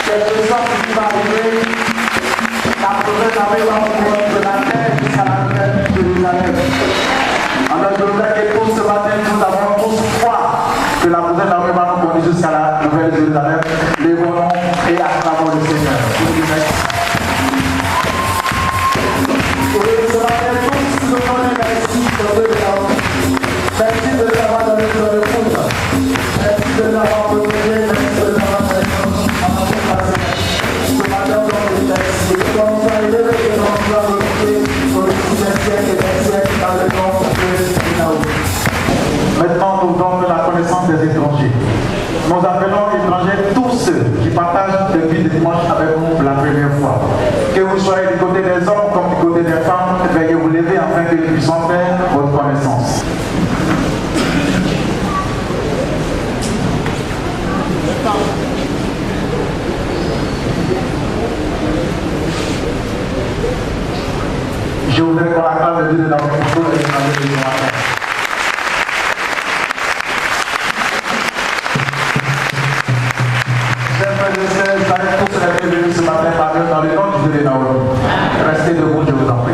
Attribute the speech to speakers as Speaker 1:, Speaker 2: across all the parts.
Speaker 1: Quelque chose qui va arriver, la prophète avait l'envoi de la terre jusqu'à la nouvelle Jérusalem. Alors je voudrais que pour ce matin, nous avons tous foi que la prophète va nous conduire jusqu'à la nouvelle Jérusalem. Lèvons-nous et acclamons le Seigneur. Ce matin, tous nous donnons merci pour Dieu de la merci de nous avoir donné notre épouse. Merci de nous avoir protégé. Merci de nous avoir fait ce matin, on vous remercie. Que l'on soit élevé, que l'on soit glorifié pour les siècles et les siècles dans le nom de Naomi. Maintenant, nous donnons la connaissance des étrangers. Nous appelons étrangers tous ceux qui partagent le vie de dimanche avec nous pour la première fois. Que vous soyez du côté des hommes comme du côté des femmes, veuillez vous lever afin que nous puissions faire votre connaissance. Je voudrais qu'on acclame le Dieu de la pour les étrangers de ce matin. Ce matin, dans le nom du Dieu de Naomi. Restez debout, je vous en prie.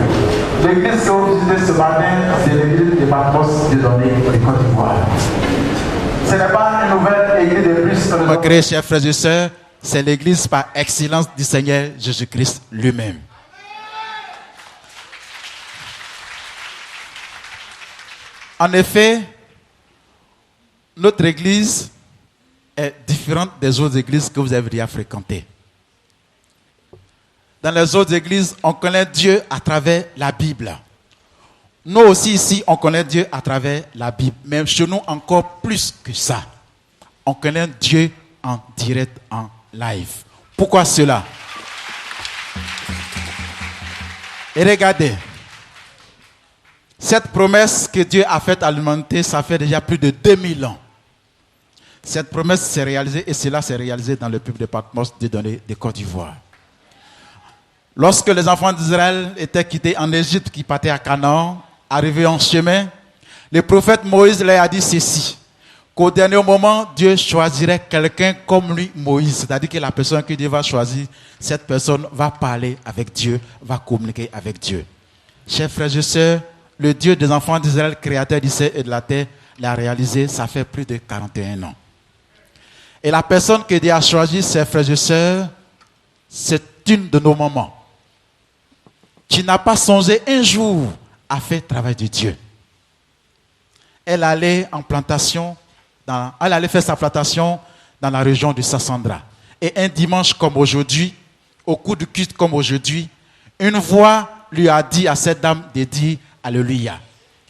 Speaker 1: L'église que vous visitez ce matin, c'est l'église de Patmos de Donné, de Côte d'Ivoire. Ce n'est pas une nouvelle église de plus que
Speaker 2: Mes chers, chers frères et sœurs, c'est l'église par excellence du Seigneur Jésus-Christ lui-même. En effet, notre église est différente des autres églises que vous avez déjà fréquentées. Dans les autres églises, on connaît Dieu à travers la Bible. Nous aussi ici, on connaît Dieu à travers la Bible. Mais chez nous, encore plus que ça. On connaît Dieu en direct, en live. Pourquoi cela? Et regardez, cette promesse que Dieu a faite à l'humanité, ça fait déjà plus de 2000 ans. Cette promesse s'est réalisée et cela s'est réalisé dans le peuple de Patmos de Côte d'Ivoire. Lorsque les enfants d'Israël étaient quittés en Égypte, qui partaient à Canaan, arrivés en chemin, le prophète Moïse leur a dit ceci, qu'au dernier moment, Dieu choisirait quelqu'un comme lui, Moïse. C'est-à-dire que la personne que Dieu va choisir, cette personne va parler avec Dieu, va communiquer avec Dieu. Chers frères et sœurs, le Dieu des enfants d'Israël, créateur du ciel et de la terre, l'a réalisé, ça fait plus de 41 ans. Et la personne que Dieu a choisie, ses frères et sœurs, c'est une de nos mamans qui n'a pas songé un jour à faire le travail de Dieu. Elle allait en plantation, elle allait faire sa plantation dans la région de Sassandra. Et un dimanche comme aujourd'hui, au cours du culte comme aujourd'hui, une voix lui a dit à cette dame de dire Alléluia.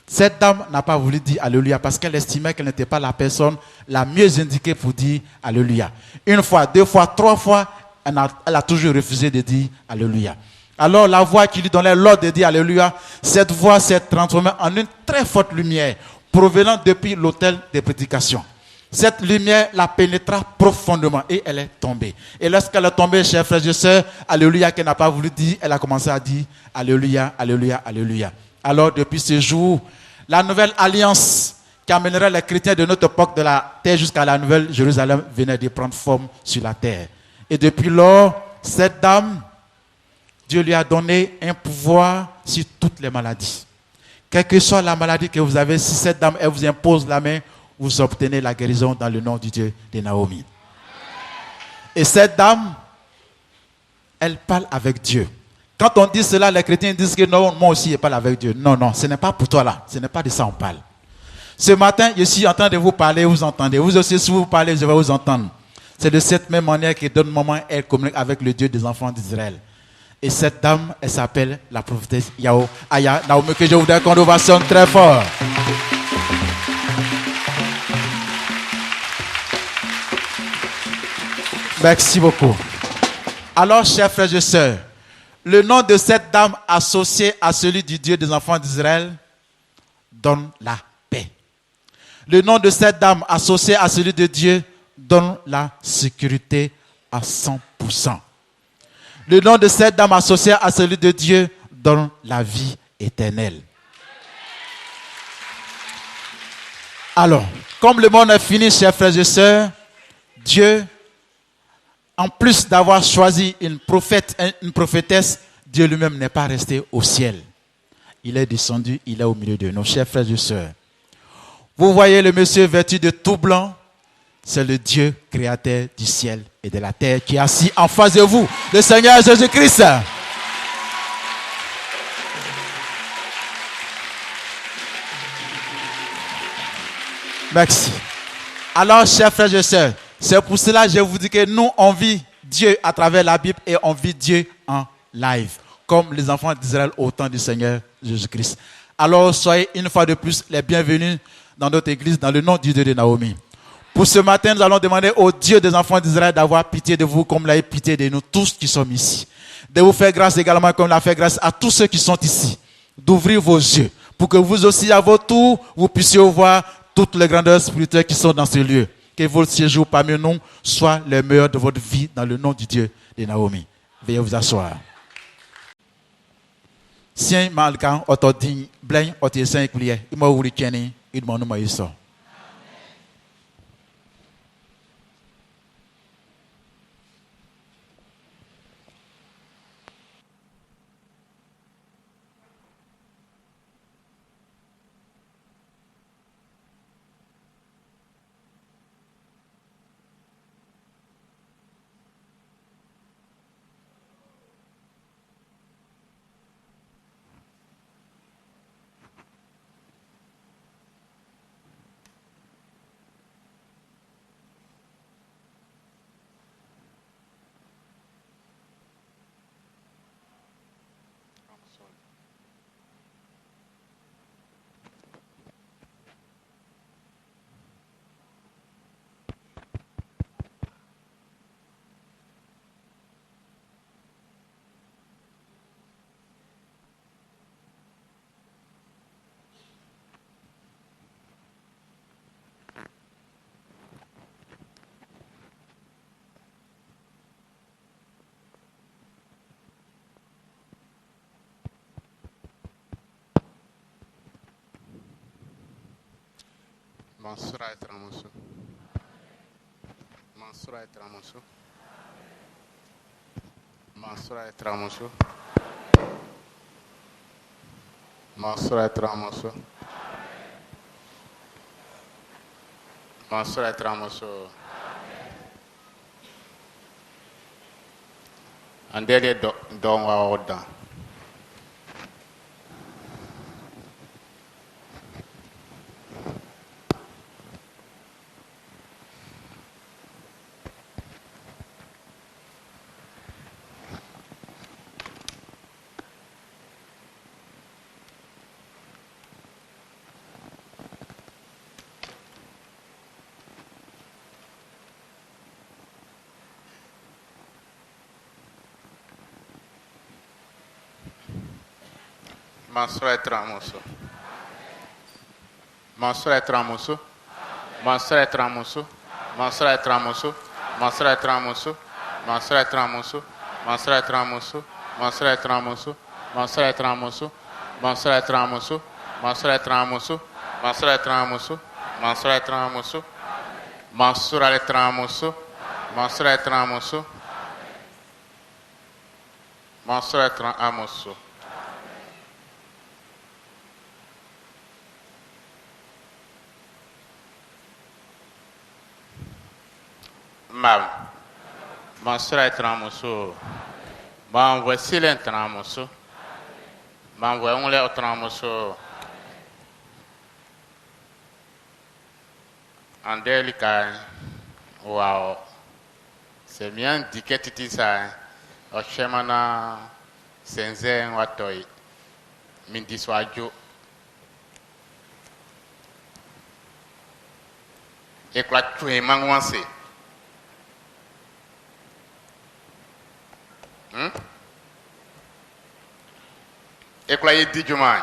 Speaker 2: Cette dame n'a pas voulu dire Alléluia parce qu'elle estimait qu'elle n'était pas la personne la mieux indiquée pour dire Alléluia. Une fois, deux fois, trois fois, elle a toujours refusé de dire Alléluia. Alors la voix qui lui donnait l'ordre de dire Alléluia, cette voix s'est transformée en une très forte lumière provenant depuis l'autel de prédication. Cette lumière la pénétra profondément et elle est tombée. Et lorsqu'elle est tombée, chers frères et sœurs, Alléluia qu'elle n'a pas voulu dire, elle a commencé à dire Alléluia, Alléluia, Alléluia. Alors depuis ce jour, la nouvelle alliance qui amènerait les chrétiens de notre époque de la terre jusqu'à la nouvelle Jérusalem venait de prendre forme sur la terre. Et depuis lors, cette dame, Dieu lui a donné un pouvoir sur toutes les maladies. Quelle que soit la maladie que vous avez, si cette dame elle vous impose la main, vous obtenez la guérison dans le nom du Dieu de Naomi. Et cette dame, elle parle avec Dieu. Quand on dit cela, les chrétiens disent que non, moi aussi je parle avec Dieu. Non, non, ce n'est pas pour toi là. Ce n'est pas de ça on parle. Ce matin, je suis en train de vous parler, vous entendez. Vous aussi, si vous parlez, je vais vous entendre. C'est de cette même manière que donne maman, elle communique avec le Dieu des enfants d'Israël. Et cette dame, elle s'appelle la prophétesse Aya Naomi, que je voudrais qu'on ovationne très fort. Merci beaucoup. Alors, chers frères et sœurs, le nom de cette dame associé à celui du Dieu des enfants d'Israël donne la paix. Le nom de cette dame associé à celui de Dieu donne la sécurité à 100%. Le nom de cette dame associée à celui de Dieu donne la vie éternelle. Alors, comme le monde est fini, chers frères et sœurs, Dieu En plus d'avoir choisi une prophétesse, Dieu lui-même n'est pas resté au ciel. Il est descendu, il est au milieu de nos chers frères et sœurs. Vous voyez le monsieur vêtu de tout blanc, c'est le Dieu créateur du ciel et de la terre qui est assis en face de vous, le Seigneur Jésus-Christ. Merci. Alors, chers frères et sœurs, c'est pour cela que je vous dis que nous, on vit Dieu à travers la Bible et on vit Dieu en live, comme les enfants d'Israël au temps du Seigneur Jésus-Christ. Alors, soyez une fois de plus les bienvenus dans notre église, dans le nom du Dieu de Naomi. Pour ce matin, nous allons demander au Dieu des enfants d'Israël d'avoir pitié de vous comme il a eu pitié de nous tous qui sommes ici. De vous faire grâce également comme il a fait grâce à tous ceux qui sont ici. D'ouvrir vos yeux pour que vous aussi, à votre tour, vous puissiez voir toutes les grandeurs spirituelles qui sont dans ce lieu. Que votre séjour parmi nous soit le meilleur de votre vie dans le nom du Dieu de Naomi. Veuillez vous asseoir. Si malkan otodin blain otiesan ikuliye imo wuri keni idmo no mayiso.
Speaker 3: Mansura etramusu. Mansura etramusu. Mansura etramusu. Mansura etramusu. Mansura etramusu. Andele don wa oda. Mansura etramusu. Mansura etramusu. Mansura etramusu. Mansura etramusu. Mansura etramusu. Mansura etramusu. Mansura etramusu. Mansura etramusu. Mansura etramusu. Mansura etramusu. Mansura etramusu. Mansura etramusu. Mansura etramusu. Mansura etramusu. Mansura etramusu. Mansura etramusu. Mam, Mansura etramusu. Ban wasile etramusu. Ban wangule etramusu. Andelika, wow. C'est bien diketiti sa. Oshemana senze watoi. Mindiswaju. Ekla tue mangwanse. Ekla yi di juman.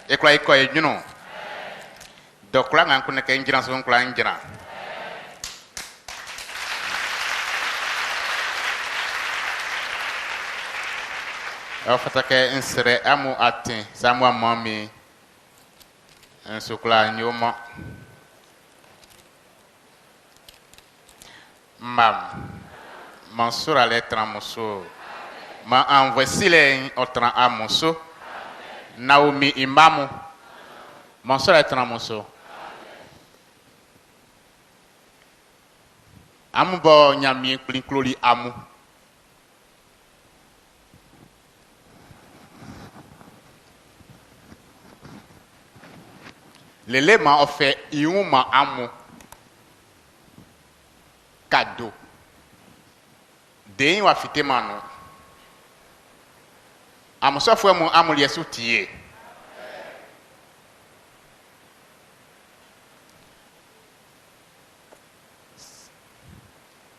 Speaker 3: Ekla yi ko yi juno. Dokla ngan kunne ke njira so nkla njira. Afatake insere amu atin samwa mami. Nsukla nyoma. Mam. Mansour allait être en mosso. Ma envoyé les autres en mosso. Naomi Imamu. Mansour allait être en mosso. Amu bo nyami kloli amu. L'élément a fait iuma amu cadeau. Dein wa fite mano. Amu so fo mu amu yesu tie.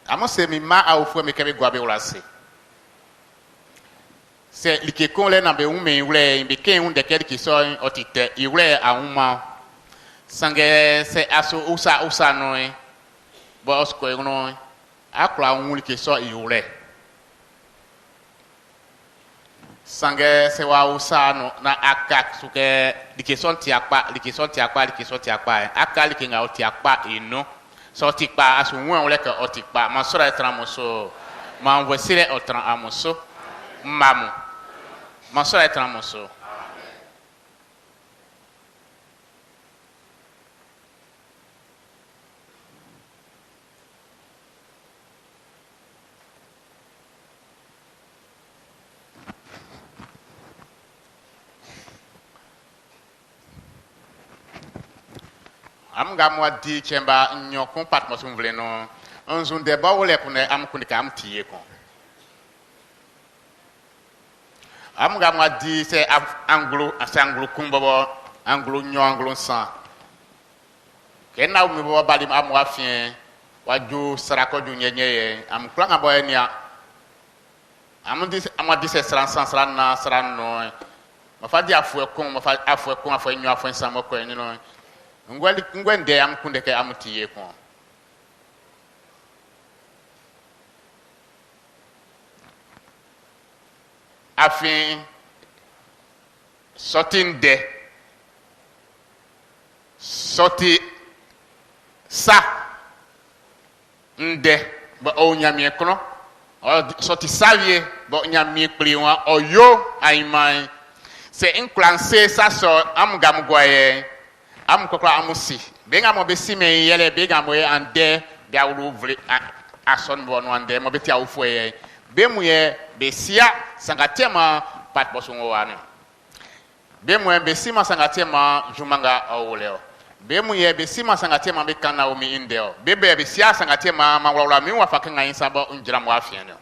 Speaker 3: Amu se mi ma a ofo me kebe gwabe olase. Se like kon le na be ume ule be ken un de kedi ki so otite iwe a uma sange se aso usa no e bo osko no akla un like so iwe sange se wa usa no na akak suke like so ti akpa aka like nga oti akpa ino so ti pa aso won le ka oti pa ma so ra tramoso ma wesire otran amoso mamu Mansour est en mosso. Am ga mo di chemba nyokon pat mo sum vle no. Onzun de ba wole ko ne am kunika am tiye kon. Am ga ma di c'est anglo kumbo anglo nyo anglo san ke na mi bo balim am wa fien wa ju sarako ju nyenye am kula nga boy nia am di c'est sran no ma fa di afu ekon afu nyo afu san mo ko ni no ngwende am kunde ke am tiye kon afin sorti sa nde ba o nyamie kono o sorti savie ba nyamie pliwa oyo aimai se inclancer ça so am gam goye am kokla amusi be ngam be si me yele be ngam we ande dia wulu vle ason bon ande mo be tia wo foye be muye be sia sangatema pat bosongo wane be muye be sima sangatema jumanga awoleo be muye be sima sangatema be kana omi indeo be sia sangatema mawala mi wa fakanga insaba unjira mo afiene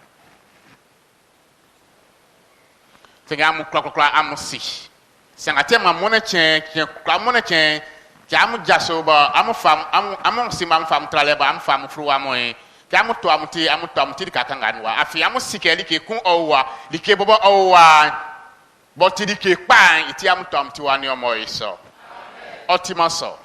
Speaker 3: tenga mu klokla amusi sangatema mona chen kwa mona chen jamu jaso ba amu fam amu simam fam trale ba am fam fruwa moy amu to amuti kakanganwa afi amu sikeli ke kun owa like bobo owa boti like pan iti amu to amuti wani omo iso otimaso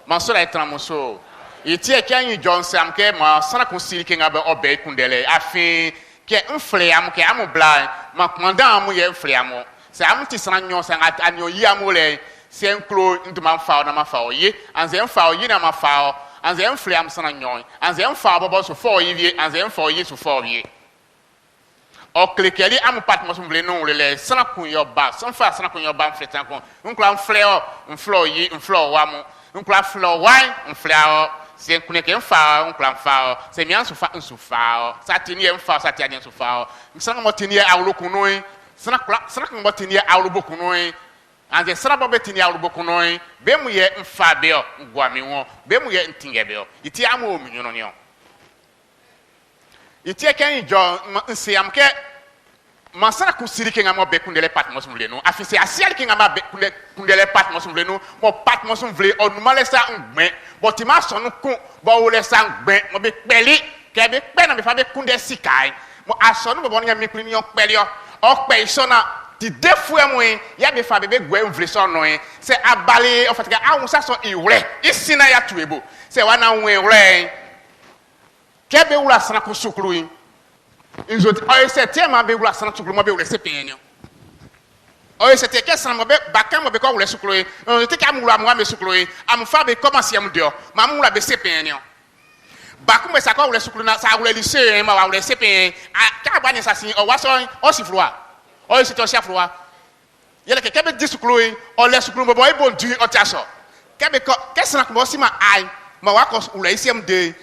Speaker 3: Mansour est tramoso iti e kan Johnson am ke ma sana kun siri ke ngabe obe kundele afi ke mfle am ke amu bla ma kwanda amu ye mfle amu se amuti sana nyo sanga anyo yi amu le se nklo nduma mfa na mafa oyi anze mfa oyi na mafa anze mfle am sana nyon anze mfa bobo so fo yi anze mfa oyi so fo yi o klikeli am pat mo sum vle non le sana kun yo ba san fa sana kun yo ba mfle tan kun nkla mfle o mflo yi mflo wa mu nkla flo wai mfle o se kun ke mfa nkla mfa o se mi anso fa nso fa o satini mfa satini nso fa o sana mo tini awlo kunoi sana kun mo tini awlo bokunoi anze sana bo betini awlo bokunoi be mu ye mfa be o ngwa mi won be mu ye ntinge be o iti amu o minyo no ne o iti ken jo nsi am ke masana kusiri ke ngamo be kundele pat mo sumvle no afisi asial ke ngama be kundele pat mo sumvle no mo pat mo sumvle o numale sa ngbe botima sonu kun bo wole sa ngbe mo be peli ke be pe na be fa be kunde sikai mo asonu bo bonya mi kuni yo peli o pe isona ti defu emwe ya be fa be gwe mvle so no se abale o fatika awun sa so iwre isina ya tuebo se wana nwe wre ke be wura sana ko sukuru yin inzoti oyese tema be wura sana sukuru mo be wure sepenyo oyese te ke sana mo be bakan mo be ko wure sukuru yin te ka mo wura mo be sukuru yin am fa be commence am dio ma mo wura be sepenyo Bakumbe sa ko wule sukulu na sa wule lycée ma wa wule CP ka ba ni sa sin o wa so o si floi o si to si floi yele ke kebe di sukulu o le sukulu bo ibo du o ti aso kebe ko kesna ko si ma ai ma wa ko wule ICM2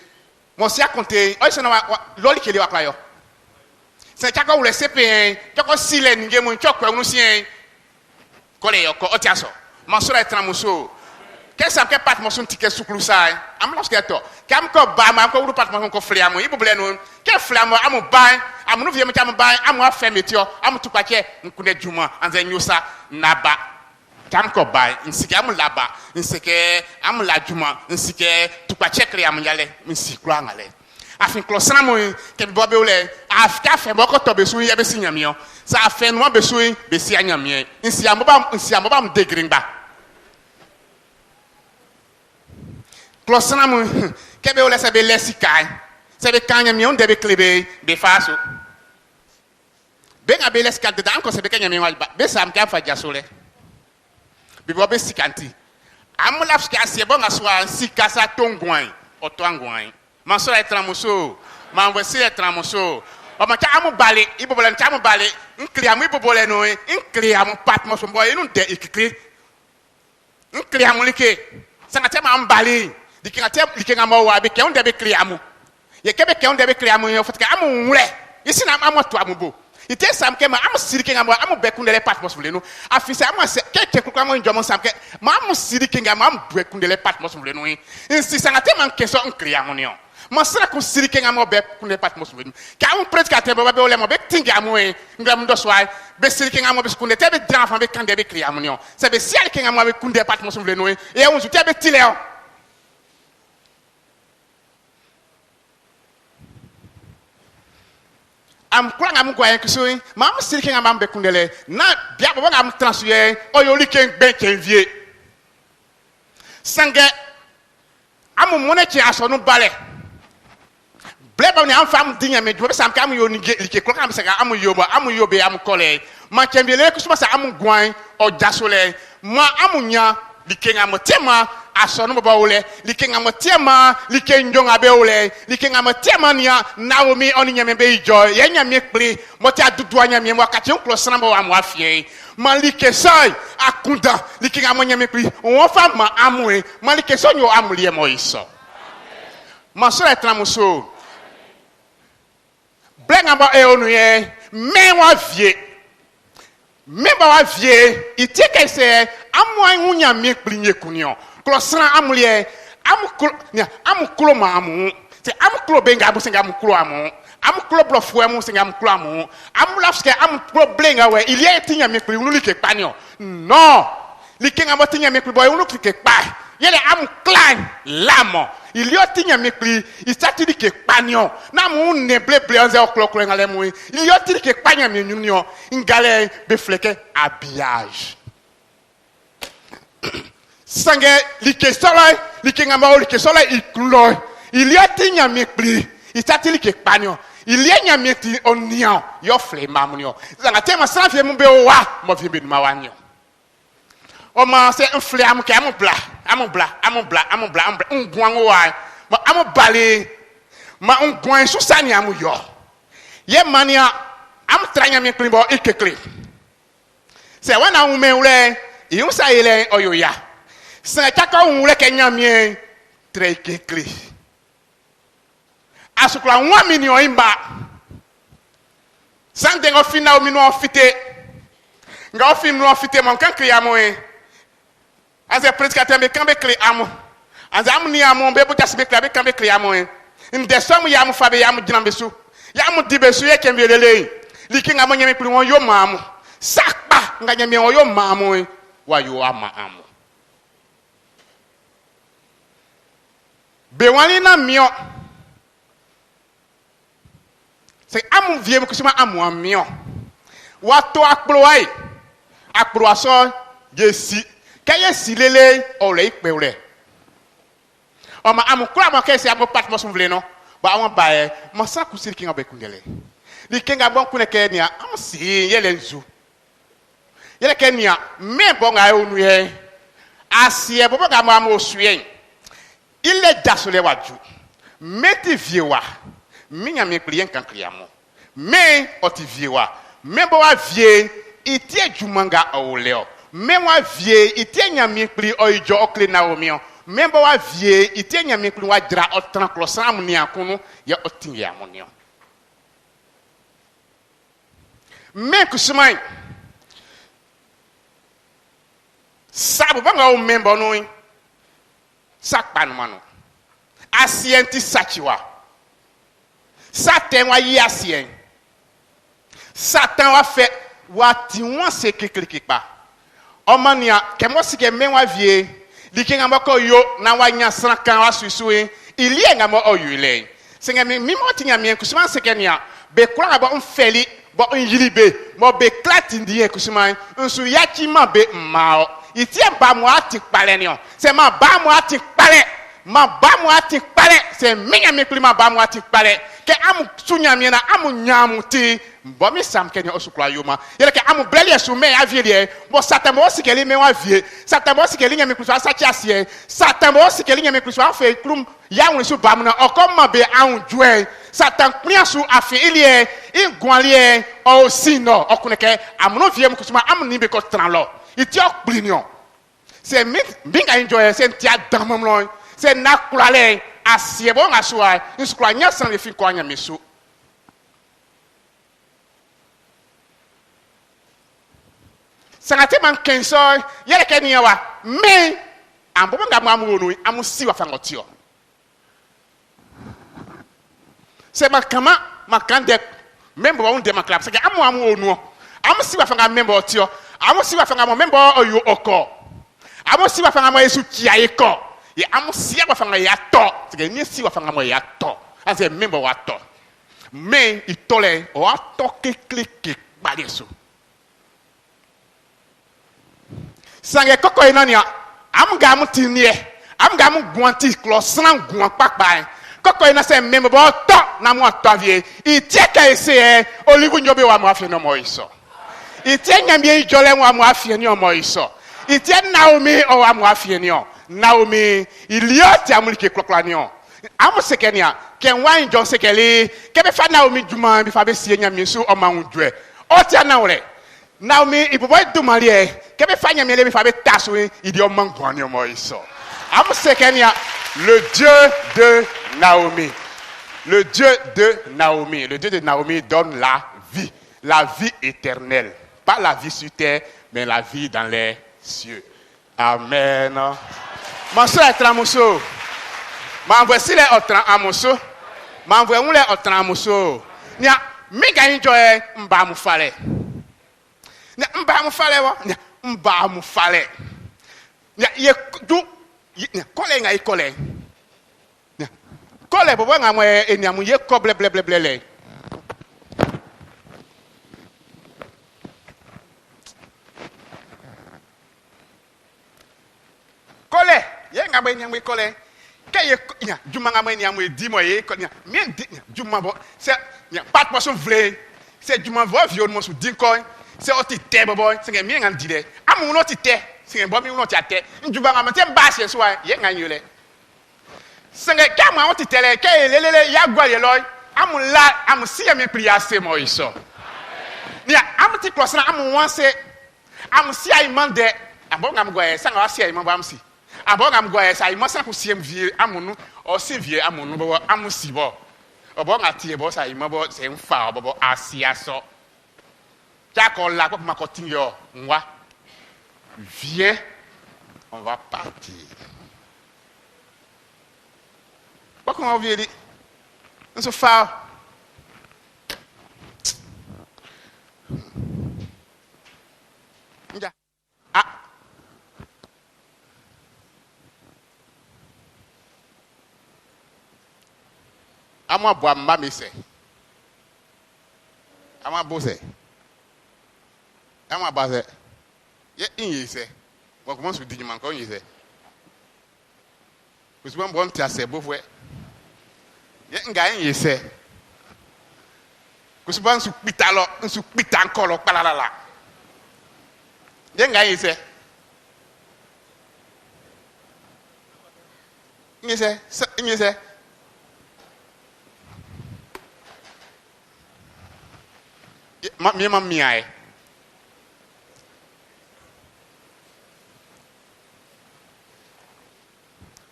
Speaker 3: mo si akonte o se na wa loli kele wa klayo se ka ko wule CP to ko sile nge mo ncho kwa unu si ko le yo ko o ti aso ma so ra tramuso kesa ke pat mo sun tike sukulu sai am los ke to kam ko ba ma ko wuru pat mo ko fliamo ibu ble no ke fliamo am ban am no vie mo kam ban am afa metio am tukwa ke nkune juma anze nyusa naba kam ko ba nsike am laba nsike am la juma nsike tukwa che kre am yale nsikru angale afin klosana mo ke bo be ule afika fe mo ko to be sun ye be sinyamio sa afa no be sun be si anyamie nsiamo ba m degringba Klosana mu kebe ole sebe lesi kai sebe kanya mi on debe klebe be faso be nga be lesi kai de anko sebe kanya mi walba be sam ka fa jasole be bo be sikanti amula fska se bo nga swa sikasa tongwan o tongwan man so la tramuso man we se tramuso o ma cha amu bale ibo bole cha amu bale nkli amu ibo bole no nkli amu patmo so boy inu de ikikri nkli amu like sanga tema am bale dikinga mo wa be ke on de be kriamu ye ke be ke on de be kriamu yo fotka amu nwre yisi na amu to amubo ite sam ke ma amu sirikinga mo amu be kundele patmos vle no afisa amu se ke kukwa mo njomo sam ke ma amu sirikinga mo amu be kundele patmos vle no insi sanga te man ke so on kriamu no ma sira ku sirikinga mo be kundele patmos vle no ka amu pretka te be ole mo be tinga amu ngam ndo swai be sirikinga mo be kunde te be dran fa be kande be kriamu no se be sial kinga mo be kundele patmos vle no e unzu te be tileo am kwanga am gwa yankusui ma am sirikinga ma be kundele na bia bo am transfer o yo liken ben kenvie sange am moneti aso no bale bleba ni am fam dinya me do sam ka am yo ni like ko am sanga am yo be am kole ma kenvie le kusuma sa am gwan o jasole ma amunya likenga mo tema aso no baba wole likenga mo tema likenjonga be wole likenga mo tema nia Naomi oni nyame be ijo ye nyame kpli mo ti adudu anyame mo akati nklo sana mo am afie malike sai akunda likenga mo nyame kpli won fa ma amwe malike so nyo amulie mo iso maso etramuso blenga ba e onu ye me wa vie memba wa vie itike se amwa ngunya me kpli nye kunyo klosra amulie amuklo ma amu se amuklo benga abu senga amuklo amu amuklo blofo amu senga amuklo amu amulafske amuklo blenga we il y a tinya me kpli unu like panyo no likenga mo tinya me kpli boy unu like pa yele amuklan lamo il y a tinya me kpli isati like panyo na mu ne bleble onze okloklo ngale mu il y a tinya ke panya me nyunyo ngale be fleke habillage sange like sola like ngama like sola iklo il y a tinya me kpli isati like panyo il y a nyame ti onion yo flema munyo zanga tema sanfie mu be wa mo fi be ma wanyo o ma se nfle am ke am bla ngwan wa ma am bale ma ngwan so sani am yo ye mania am tranya me klimbo ikekle se wana ume ule yum sa ile oyoya se chaka ule ke nyame tre ikekle asukla 1 million imba sande ngo fina o minu ofite nga ofim no ofite mon kan kriya mo e aze preska tembe kan be kri amo aze am ni amo be buta sibe kla be kan be kri amo e inde som ya am fa be ya am dina besu ya am di besu ye kembe lele liki nga mo nyame kri won yo maamo sakpa nga nyame won yo maamo e wa yo ama amo be wani na mio se amu vie mo kusuma amu amio wato akpro ai akpro aso yesi kaye silele ole ipe ore o ma amu kura mo kesi amu pat mo sunvle no ba won ba e mo sa kusiri kinga be kungele li kinga bon kune ke nia am si yele nzu yele ke nia me bon ga onu ye asie bobo ga mo am osuyen ile jasole waju meti viewa minya me client kan kriamo me oti viewa me bo wa vie itie jumanga oleo me wa vie itie nyame kli oijo okle na omio me bo wa vie itie nyame kli wa dra otran klosan ni akunu ya otin ya monio me kusumai sabu banga o member no sakpan mano asienti sachiwa satan wa yi asien satan wa fe wa ti won se kekekekpa omania kemo sike men wa vie dikinga mako yo na wa nya srankan wa susuwe ilie nga mo oyule senga mi mo tinya mi kusuma sekenia be kura ba onfeli bo yilibe mo be klatindie kusuma nsu yachi ma be mao itie ba mo ati pale ni o se ma ba mo ati pale ma ba mo ati pale se minya mi klima ba mo ati pale ke amu sunya mi na amu nyamu ti bo mi sam kenya osukwa yoma yele ke amu blele su me avielie bo satan bo sikeli me wa vie satan bo sikeli nya mi kluso asachi asie satan bo sikeli nya mi kluso afa klum ya won su ba mo na okoma be an jue satan kpria su afi ilie igwalie o sino okuneke amuno vie mu kusuma amu ni be ko tranlo iti okplinio se mi binga enjoy se ntia damomlo se nakulale asiebo ngasua nsukwa nya san le fi ko anya mesu sangate man kenso yele kenia wa me ambo nga mamu onu amusi wa fangotio se makama makande member wa unde maklap se amu onu amusi wa fanga member otio amusi wa fanga member oyo oko amusi wa fanga mo yesu kia eko ye amusi wa fanga ya to se ni si wa fanga mo ya to ase member wa to me itole o ato kekeke badeso sange koko inania amga mutinie amga mu guanti klosran guan pakpa koko ina se member bo to na mo to vie itie ka ese oligu nyobe wa mo afie no mo iso itie nyamie ijole wa mo afie ni o mo iso itie Naomi o wa mo afie ni o Naomi ilioti amulike klokla ni o amusekenia ken wan jon sekeli ke be fa Naomi juma bi fa be sie nyamie su o ma hundwe o tia na wore Naomi ibobo dumalie ke be fa nyamie le bi fa be taso idi o mangwani o mo iso amusekenia le Dieu de Naomi. Le Dieu de Naomi. Le Dieu de Naomi donne la vie éternelle. Pas la vie sur terre, mais la vie dans les cieux. Amen. Mon soeur est tramoso. M'envoie si les autres amoso. M'envoie où les autres amoso. Nia, méga enjoy mba mu fale. Nia, mba mu fale wa. Nia, mba mu fale. Nia, ye du. Kole nga ikole. Kole bobo nga mo eniamu ye ko ble ble ble ble le. Kole ye nga mo eniamu kole. Ke ye nya juma nga mo eniamu di mo ye ko nya mien di juma bo se nya pat mo so vle. Se juma vo viol mo so din ko. Se oti te bobo se nga mien nga di le. Amu no ti te. Se bo mi no ti ate. Njuba nga mo te ba se so ye nga nyule. Senge kama on titele ke lelele ya gwa ye loy amula amusi ya me priya se mo iso ni amuti klosna amu wanse amusi ay mande abonga mgwa ye sanga wasi ay mamba amusi abonga mgwa ye sai mosa ku siem vie amunu o se vie amunu bo amusi bo obonga tie bo sai mabo se mfa bo asia so jako la ko ma ko tinyo nwa viens on va partir. Pourquoi on vient de se faire ah à moi boire ma messe à moi bosser à moi baser y a une c'est bon comment se dit man quand il c'est vous pouvez bon tiasser beau ouais nga yin se kusuban su pitalo su pitankolo palalala nga yin se miai.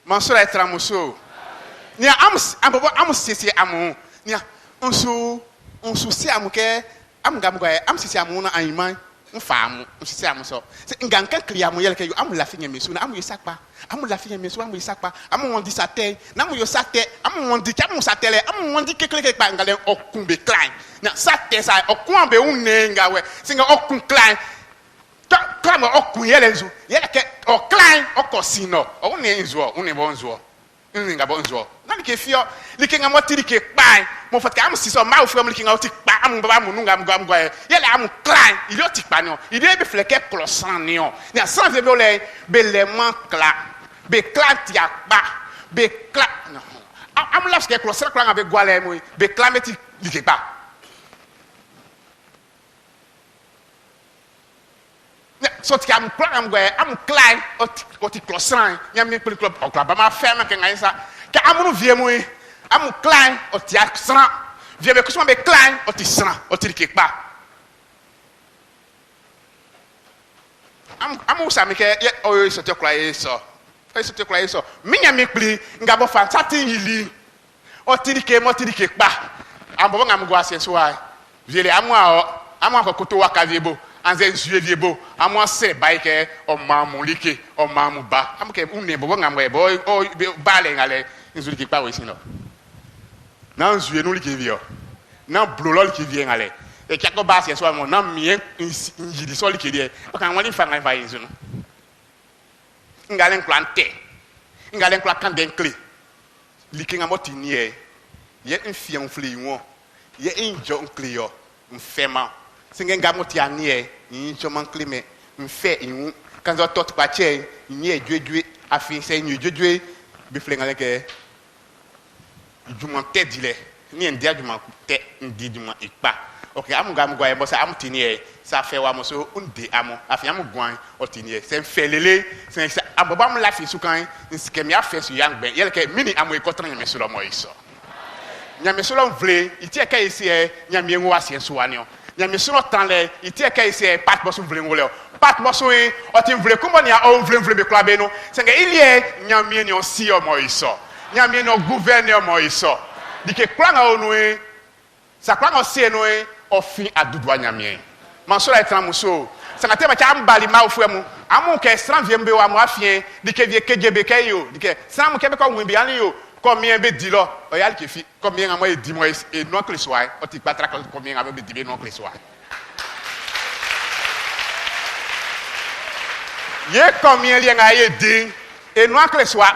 Speaker 3: Mansura etramuso. Nia am sisi amu. Nia onsu si amuke am gamgwa am sisi amu na anyiman mfamu sisi amu so. Se nganka clear mu yelke yo am la finya mesu na am yesakpa. Am la finya mesu am yesakpa. Am wondi sate na am yo sate am wondi ka am satele am wondi kekele pa ngale okumbe klein. Na sate sa okumbe unne ngawe. Singa okun klein. Kama okun yelenzu yelke o klein okosino o ne nzo o ne bonzo nga bonzo na ke fio likinga motiri ke pai mo fatka am siso ma ofo am likinga oti pa am baba mu nga mgwa yele am klein il oti pa no il be fleke closan nio na sans be le man kla be klat ya pa be klat no am la ske closan kla be gwale mo be klameti like pa. So ti am klein oti closan ya mi pe club o club ma ferme ke ngaisa ka amunu vie mu am klein oti aksan vie be kusuma be klein oti sran oti kekpa am usa mi ke o so te kla so minya mi pli ngabo fantatin yili oti kekpa am bo ngam go asenso ai vie le amu akokoto wakaviebo anze nsueviebo amo se baike o mamu like o mamu ba amke unne bobo ngamwe boy o bale ngale nzuri ki pa wesino na nzue no like vio na blolol ki vie ngale e kyako ba se so amo na mie njidi so like die o kan wali fanga fa yinzu no ngale nklante ngale nklan den kle like ngamo tinie ye mfie mfli won ye injo nkle yo mfema singe ngamoti anie inchoman klime mfe inu kanzo tot pa che ni edwedwe afi se ni edwedwe bi flenga ke juma tedile ni ndia juma te ndi juma ipa okay am gam gwa e bo sa am tinie sa fe wa mo so unde amo afi am gwan o tinie se felele se abobam la fi sukan nsike mi afi su yang ben yele ke mini amo e kotran me so lo mo iso nyame so lo vle iti e ka isi e nyame enwo ase so anio nyame so tanle iti e ka isi e pat bo so vle ngole pat bo so e o tin vle kumo ni a o vle be klabe no senga ilie nyame ni o si o mo iso nyame no gouverneur mo iso dike kwanga onu e sa kwanga o se no e ofin adudu anyame manso la etran muso senga tema cha ambali ma ofu emu amu ke stran vie mbe wa mo afien dike vie kejebe ke yo dike sam ke be ko wimbi ani yo combien be di lo o yal ke fi combien amo e di mo e no kle soa o ti patra combien amo be di be no kle soa ye combien li nga ye di e no kle soa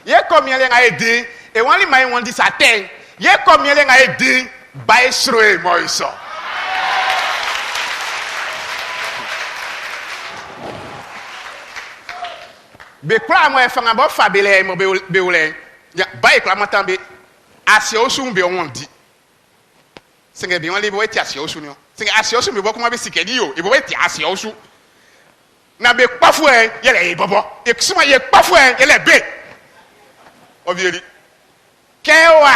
Speaker 3: ye combien li nga ye di e wan li mai wan di sa ten ye combien li nga ye di ba esroe mo iso be kwa mo e fanga bo fabele mo be wole ya bae klamata be asia osu be wondi singa bi wali bo eti asia osu no singa asia osu be bo kuma be sikedi yo e bo eti asia osu na be kpafu e yele e bobo e kusuma ye kpafu e yele be obieri kewa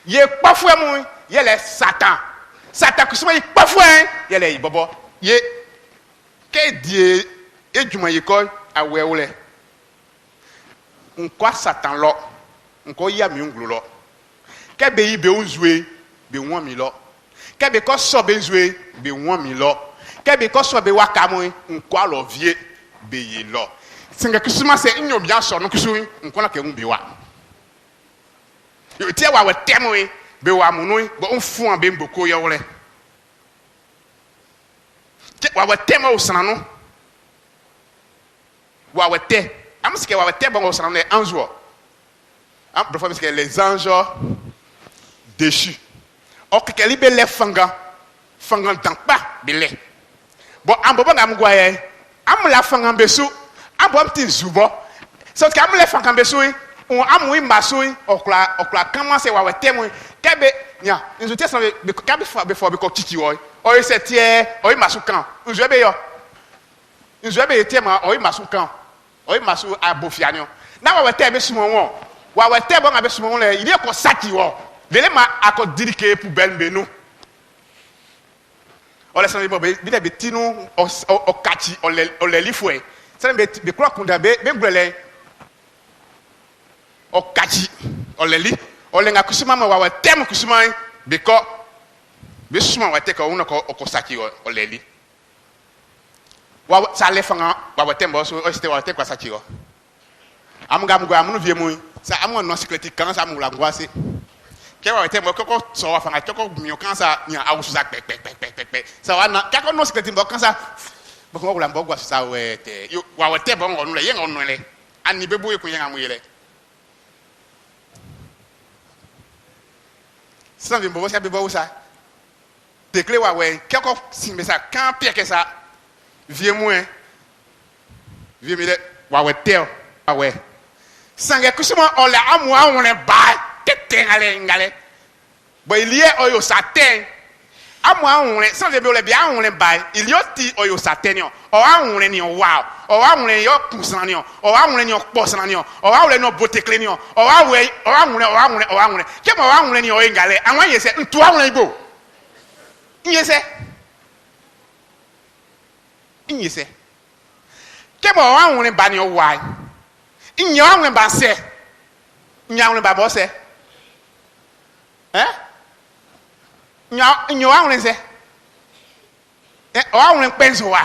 Speaker 3: ye kpafu e mu yele satan kusuma ye kpafu e yele e bobo ye ke die ejuma ye ko awewule nkwa satan lo nko ya mi nglu lo ke be yi be unzue be won mi lo ke be ko so be nzue be won mi lo ke be ko so be wakamu nko alo vie be yi lo singa kusuma se nyo bia so no kusu nko na ke hu be wa yo tie wa we temu be wa munu bo unfu an be mboko yo wole ke wa we temu osana no wa we te am ce que wa we te bon osana no anzo les anges déchus. Or que les belles fangan tant pas belle. Bon, en bon am goye, am la fangan besu, am bon petit zubo. Sauf que am la fangan besu, on am oui masui, okla commence wa temo. Kebe nya, nous te savons be kabe before be ko titi oy. Oy setie, oy masukan. Nous be yo. Nous be tema oy masukan. Oy masu abofianyo. Na wa tebe su won. Wa wete bon abe sumo le ile ko saki wo dele ma akọ dirike poubelle be no ole san be tinu o kachi ole lifwe san be kura kunda be grele o kachi ole li ole nga kusuma ma wa tem kusuma biko be suma wa te ko una ko saki ole li wa sa le fanga wa tem bo so o ste wa te ko saki o am gam go am no vie mu sa am no security kan sa am la ngwase ke wa tem bo ko so wa fanga ko mi kan sa nya awusu za pe sa wa na ka ko no security bo kan sa bo ko la bo gwa sa we te yo wa te bo ngonu le ye ngonu le ani be bo e ko ye ngamu yele sans bien bon ça be bon ça déclé wa ouais quelque simbe ça quand pire que ça vieux moins vieux me wa ouais terre wa ouais sanga kusuma ola amwa on le ba tete ngale bo il y a oyo satin amwa on le sans bien le bien on le ba il y a ti oyo satin o a on le ni wow o a on le yo pusan ni o a on le ni posan ni o a on le no botekle ni o a we o a on le ke mo a on le ni o ngale anwa yese ntu a on le ibo yese ke mo a on le ba ni o wa nya on le ba se nya on le ba bo se nya on le se o a on le penso wa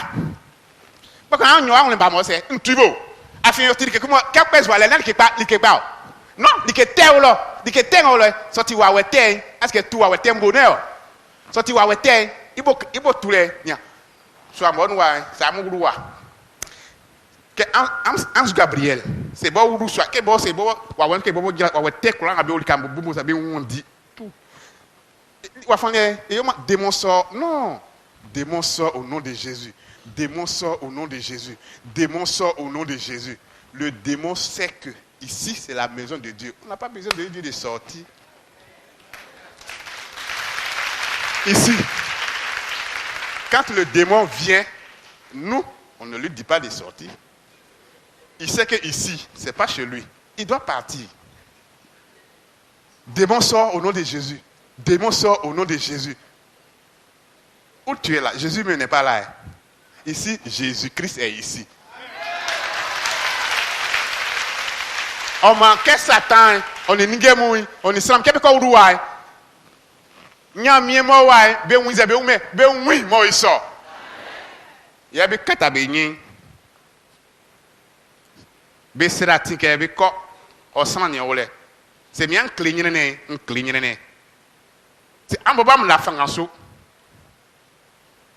Speaker 3: parce que on a ba mo se ntubo afin yo tiri ke como que penso wa le na ke pa non di ke te o lo di ke te o lo so ti wa wete est-ce que tu wa wete mboneo so ti wa wete ibo tule nya so amon wa sa mu guru wa que Ange Gabriel c'est bon ou soit que bon c'est bon wa wen ke bon wa wete ko nga be o likambo bubu sa be wondi tout wa fane e yo ma démon sort non démon sort au nom de Jésus. Démon sort au nom de Jésus. Démon sort au nom de Jésus. Le démon sait que ici c'est la maison de Dieu. On n'a pas besoin de lui dire de sortir. Ici, quand le démon vient, nous, on ne lui dit pas de sortir. Il sait que ici, c'est pas chez lui. Il doit partir. Démon sort au nom de Jésus. Démon sort au nom de Jésus. Où tu es là? Jésus même n'est pas là. Ici, Jésus-Christ est ici. On manquait Satan, on est ningemoui, on est slam kebe ko uruwai. Nyamie mo wai, be wize be wi mo iso. Ya be kata be nyin. Be serati ke be ko osan ni ole. C'est bien clignene, C'est ambobam la fangaso.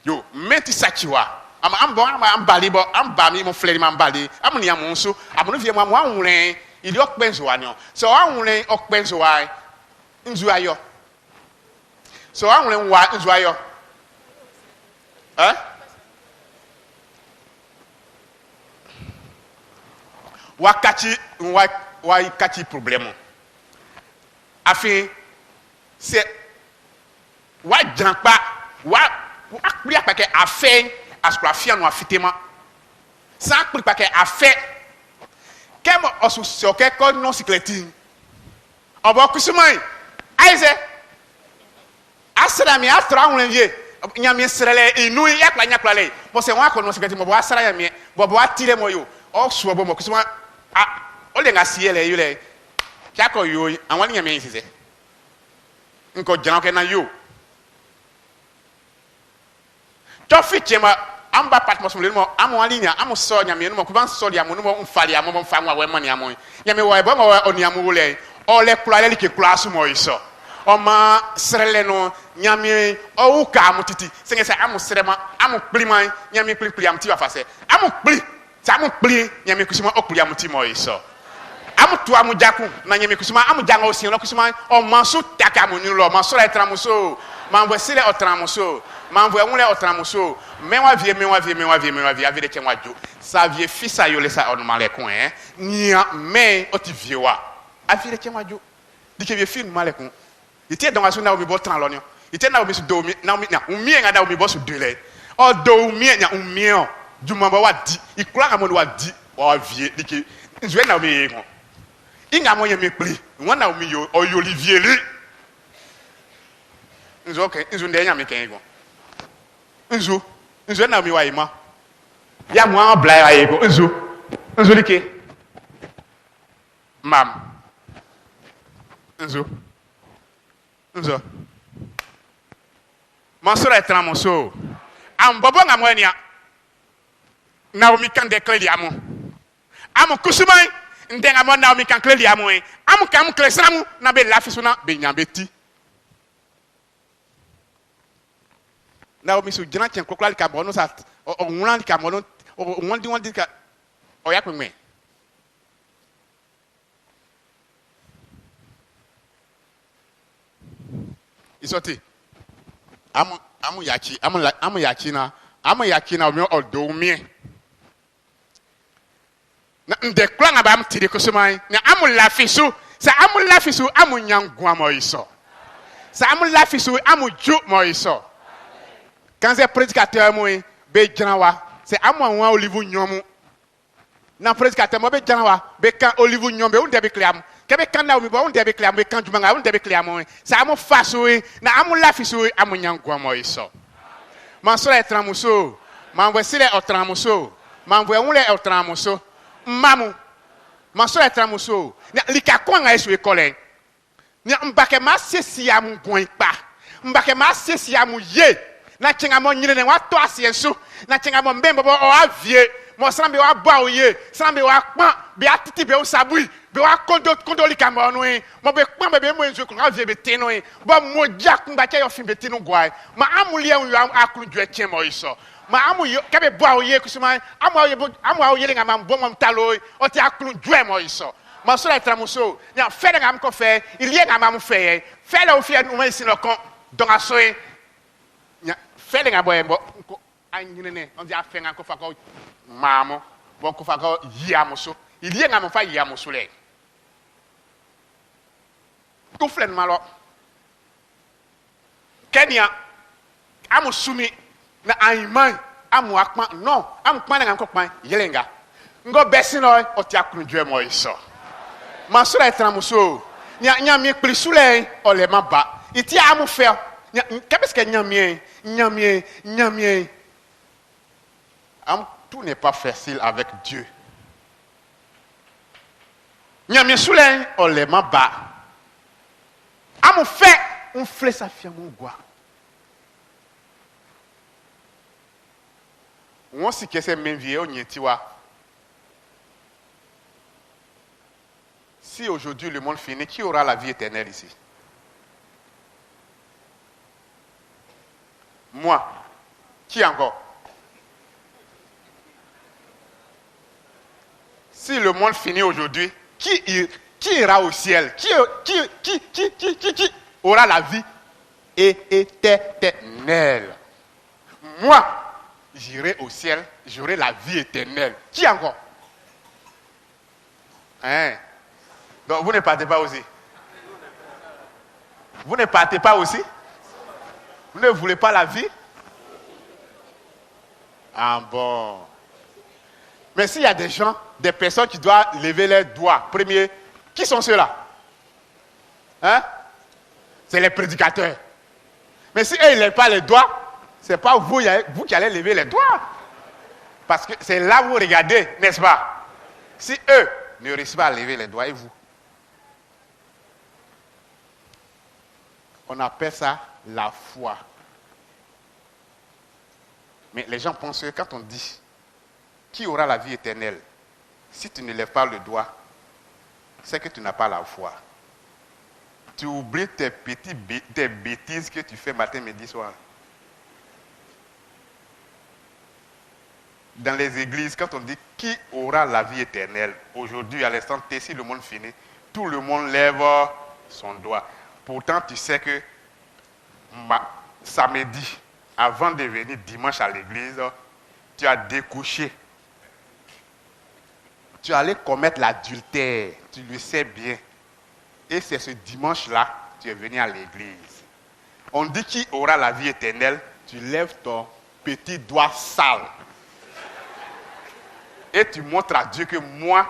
Speaker 3: Yo, meti sachiwa. Am bali bo am bami mon frère am bali am ni amonso am no vie mo anwuren ili okpenso anyo so anwuren okpenso wa nzu ayo so anwuren wa nzu ayo wakati wa kati problème afin c'est wa janpa wa akpri apake afin asukura fia no afitema sa kpri pa ke afe kem osu soke ko no sikletin obo kusumai aize asra mi astra unenje nyame srele inu yakla nyakla le bo se wa ko no sikletin bo asra ya mi bo atire moyo o so bo mo kusuma o le ngasie le yule chako yo anwan nyame yise nko jana ke na yo Tofi chema amba patmos mulimo amo alinya amo so nyame no ko ban so dia mo no mo mfali amo mo mfa nwa we mani amo nyame wa ebo mo oni amo wole ole kula le ke kula su mo iso o ma srele no nyame o uka amo titi senge se amo srema amo pliman nyame pli am ti wa fase amo pli sa amo pli nyame kusuma o pli am ti mo iso amo tu amo jaku na nyame kusuma amo janga o sin lo kusuma o mansu taka mo ni lo mansu la tramuso manvo sile o tramuso manvo enwule o tramuso menwa vie avire chenwa jo sa vie fisa yo le sa on malekun nia men o ti vie wa avire chenwa jo dike vie fin malekun ite don aso na omi bo tran lo ni ite na omi su do mi na omi na umi en ada omi bo su dele o do umi en ya umi o juma ba wa di ikura ka mo wa di wa vie dike nzwe na omi ngo inga mo ye me pli won na omi yo o yo livier li nzo okay nzo nde nya me ken ngo Un jour na mi wa ima. Ya moi bla ya ego. Un jour like. Mam. Un jour. Mansura est en monso. Am bobo nga mwenia. Naomi kan déclare diamo. Am kusumai ndenga mo Naomi kan clé diamo. Am kam clé samu na be lafisuna be nyambeti. Naomi su jina chen kokla ka bono sa o ngulan ka bono o ngondi ka o ya kweme. Isoti amu yachi na o mi odo mi na nde kla na ba am tiri kusumai na amu lafisu sa amu lafisu amu nyangwa mo iso sa amu lafisu amu ju mo iso quand c'est prédicateur moi be janawa c'est amu anwa olivu nyomu na prédicateur mo be janawa be kan olivu nyombe on de be kliam kebe kan na o mi bo on de be kliam be kan jumanga on de be kliam sa amu fasu na amu lafisu amu nyangwa mo iso mansura etramuso manvesile otramuso manvwe otramuso mamu mansura etramuso na likakwanga esu ekole ni mbake masesi ya mgwenpa mbake masesi ya muye na chenga mo nyine ne wato asiensu na chenga mo mbembo bo o avie mo srambe wa ba oye srambe wa kpan be atiti be o sabui be wa kondo likamo no mo be kpan be mo enzu ko avie be tino bo mo jak mbake yo fin be tino gwai ma amulie wu akulu dwe chemo iso ma amu yo kebe bo oye kusuma amu oye le ngam bo mo mtalo o ti akulu dwe mo iso ma so la tramuso nya fere ngam ko fe ilie ngam am fe fere o fi no isi no kon donc asoe nya fere ngam bo ko anyine ne on di afenga ko fa ko mamo bon ko fa ko yiamuso ilie ngam fa yiamuso le ko flen malo Kenya amu sumi na aiman amu akpan non amu kpan ngam ko kpan yelenga ngo besino o ti akunu dwe mo iso Mansura etramuso nya mi plisule ole maba iti amu fe qu'est-ce que nyamie tout n'est pas facile avec Dieu nyamie sule ole maba amu fe on flé sa fia mon gwa on si que c'est menvie o nyetiwa. Si aujourd'hui le monde finit, qui aura la vie éternelle ici? Moi. Qui encore? Si le monde finit aujourd'hui, qui ira au ciel? Qui aura la vie éternelle? Moi, j'irai au ciel, j'aurai la vie éternelle. Qui encore? Hein? Donc vous ne partez pas aussi. Vous ne partez pas aussi. Vous ne voulez pas la vie. Ah bon. Mais s'il y a des gens, des personnes qui doivent lever leurs doigts, premier, qui sont ceux-là? Hein? C'est les prédicateurs. Mais si eux ne lèvent pas les doigts, ce n'est pas vous qui allez lever les doigts. Parce que c'est là où vous regardez, n'est-ce pas? Si eux ne réussissent pas à lever les doigts, et vous? On appelle ça la foi. Mais les gens pensent que quand on dit qui aura la vie éternelle, si tu ne lèves pas le doigt, c'est que tu n'as pas la foi. Tu oublies tes bêtises que tu fais matin, midi, soir. Dans les églises, quand on dit qui aura la vie éternelle, aujourd'hui, à l'instant T, si le monde finit, tout le monde lève son doigt. Pourtant, tu sais que samedi, avant de venir dimanche à l'église, tu as découché. Tu allais commettre l'adultère. Tu le sais bien. Et c'est ce dimanche-là, tu es venu à l'église. On dit qui aura la vie éternelle, tu lèves ton petit doigt sale. Et tu montres à Dieu que moi,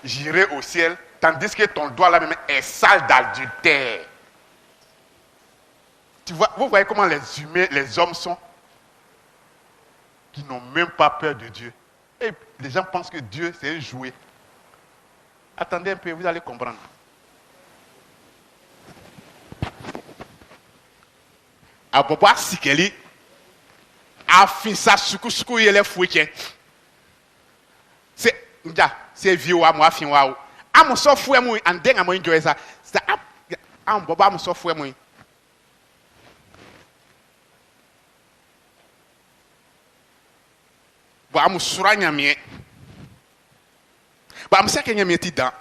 Speaker 3: j'irai au ciel, tandis que ton doigt là-même est sale d'adultère. Tu vois, vous voyez comment les hommes sont. qui n'ont même pas peur de Dieu. Et les gens pensent que Dieu, c'est un jouet. Attendez un peu, vous allez comprendre. Abobo sikeli afisa suku yele fouche. C'est vieux wa mo afin wa. Am so fou emu ande nga mo enjoy ça. Am bobo am so fou emu. Bo am sura nyame. Bo am seke nyame ti dan.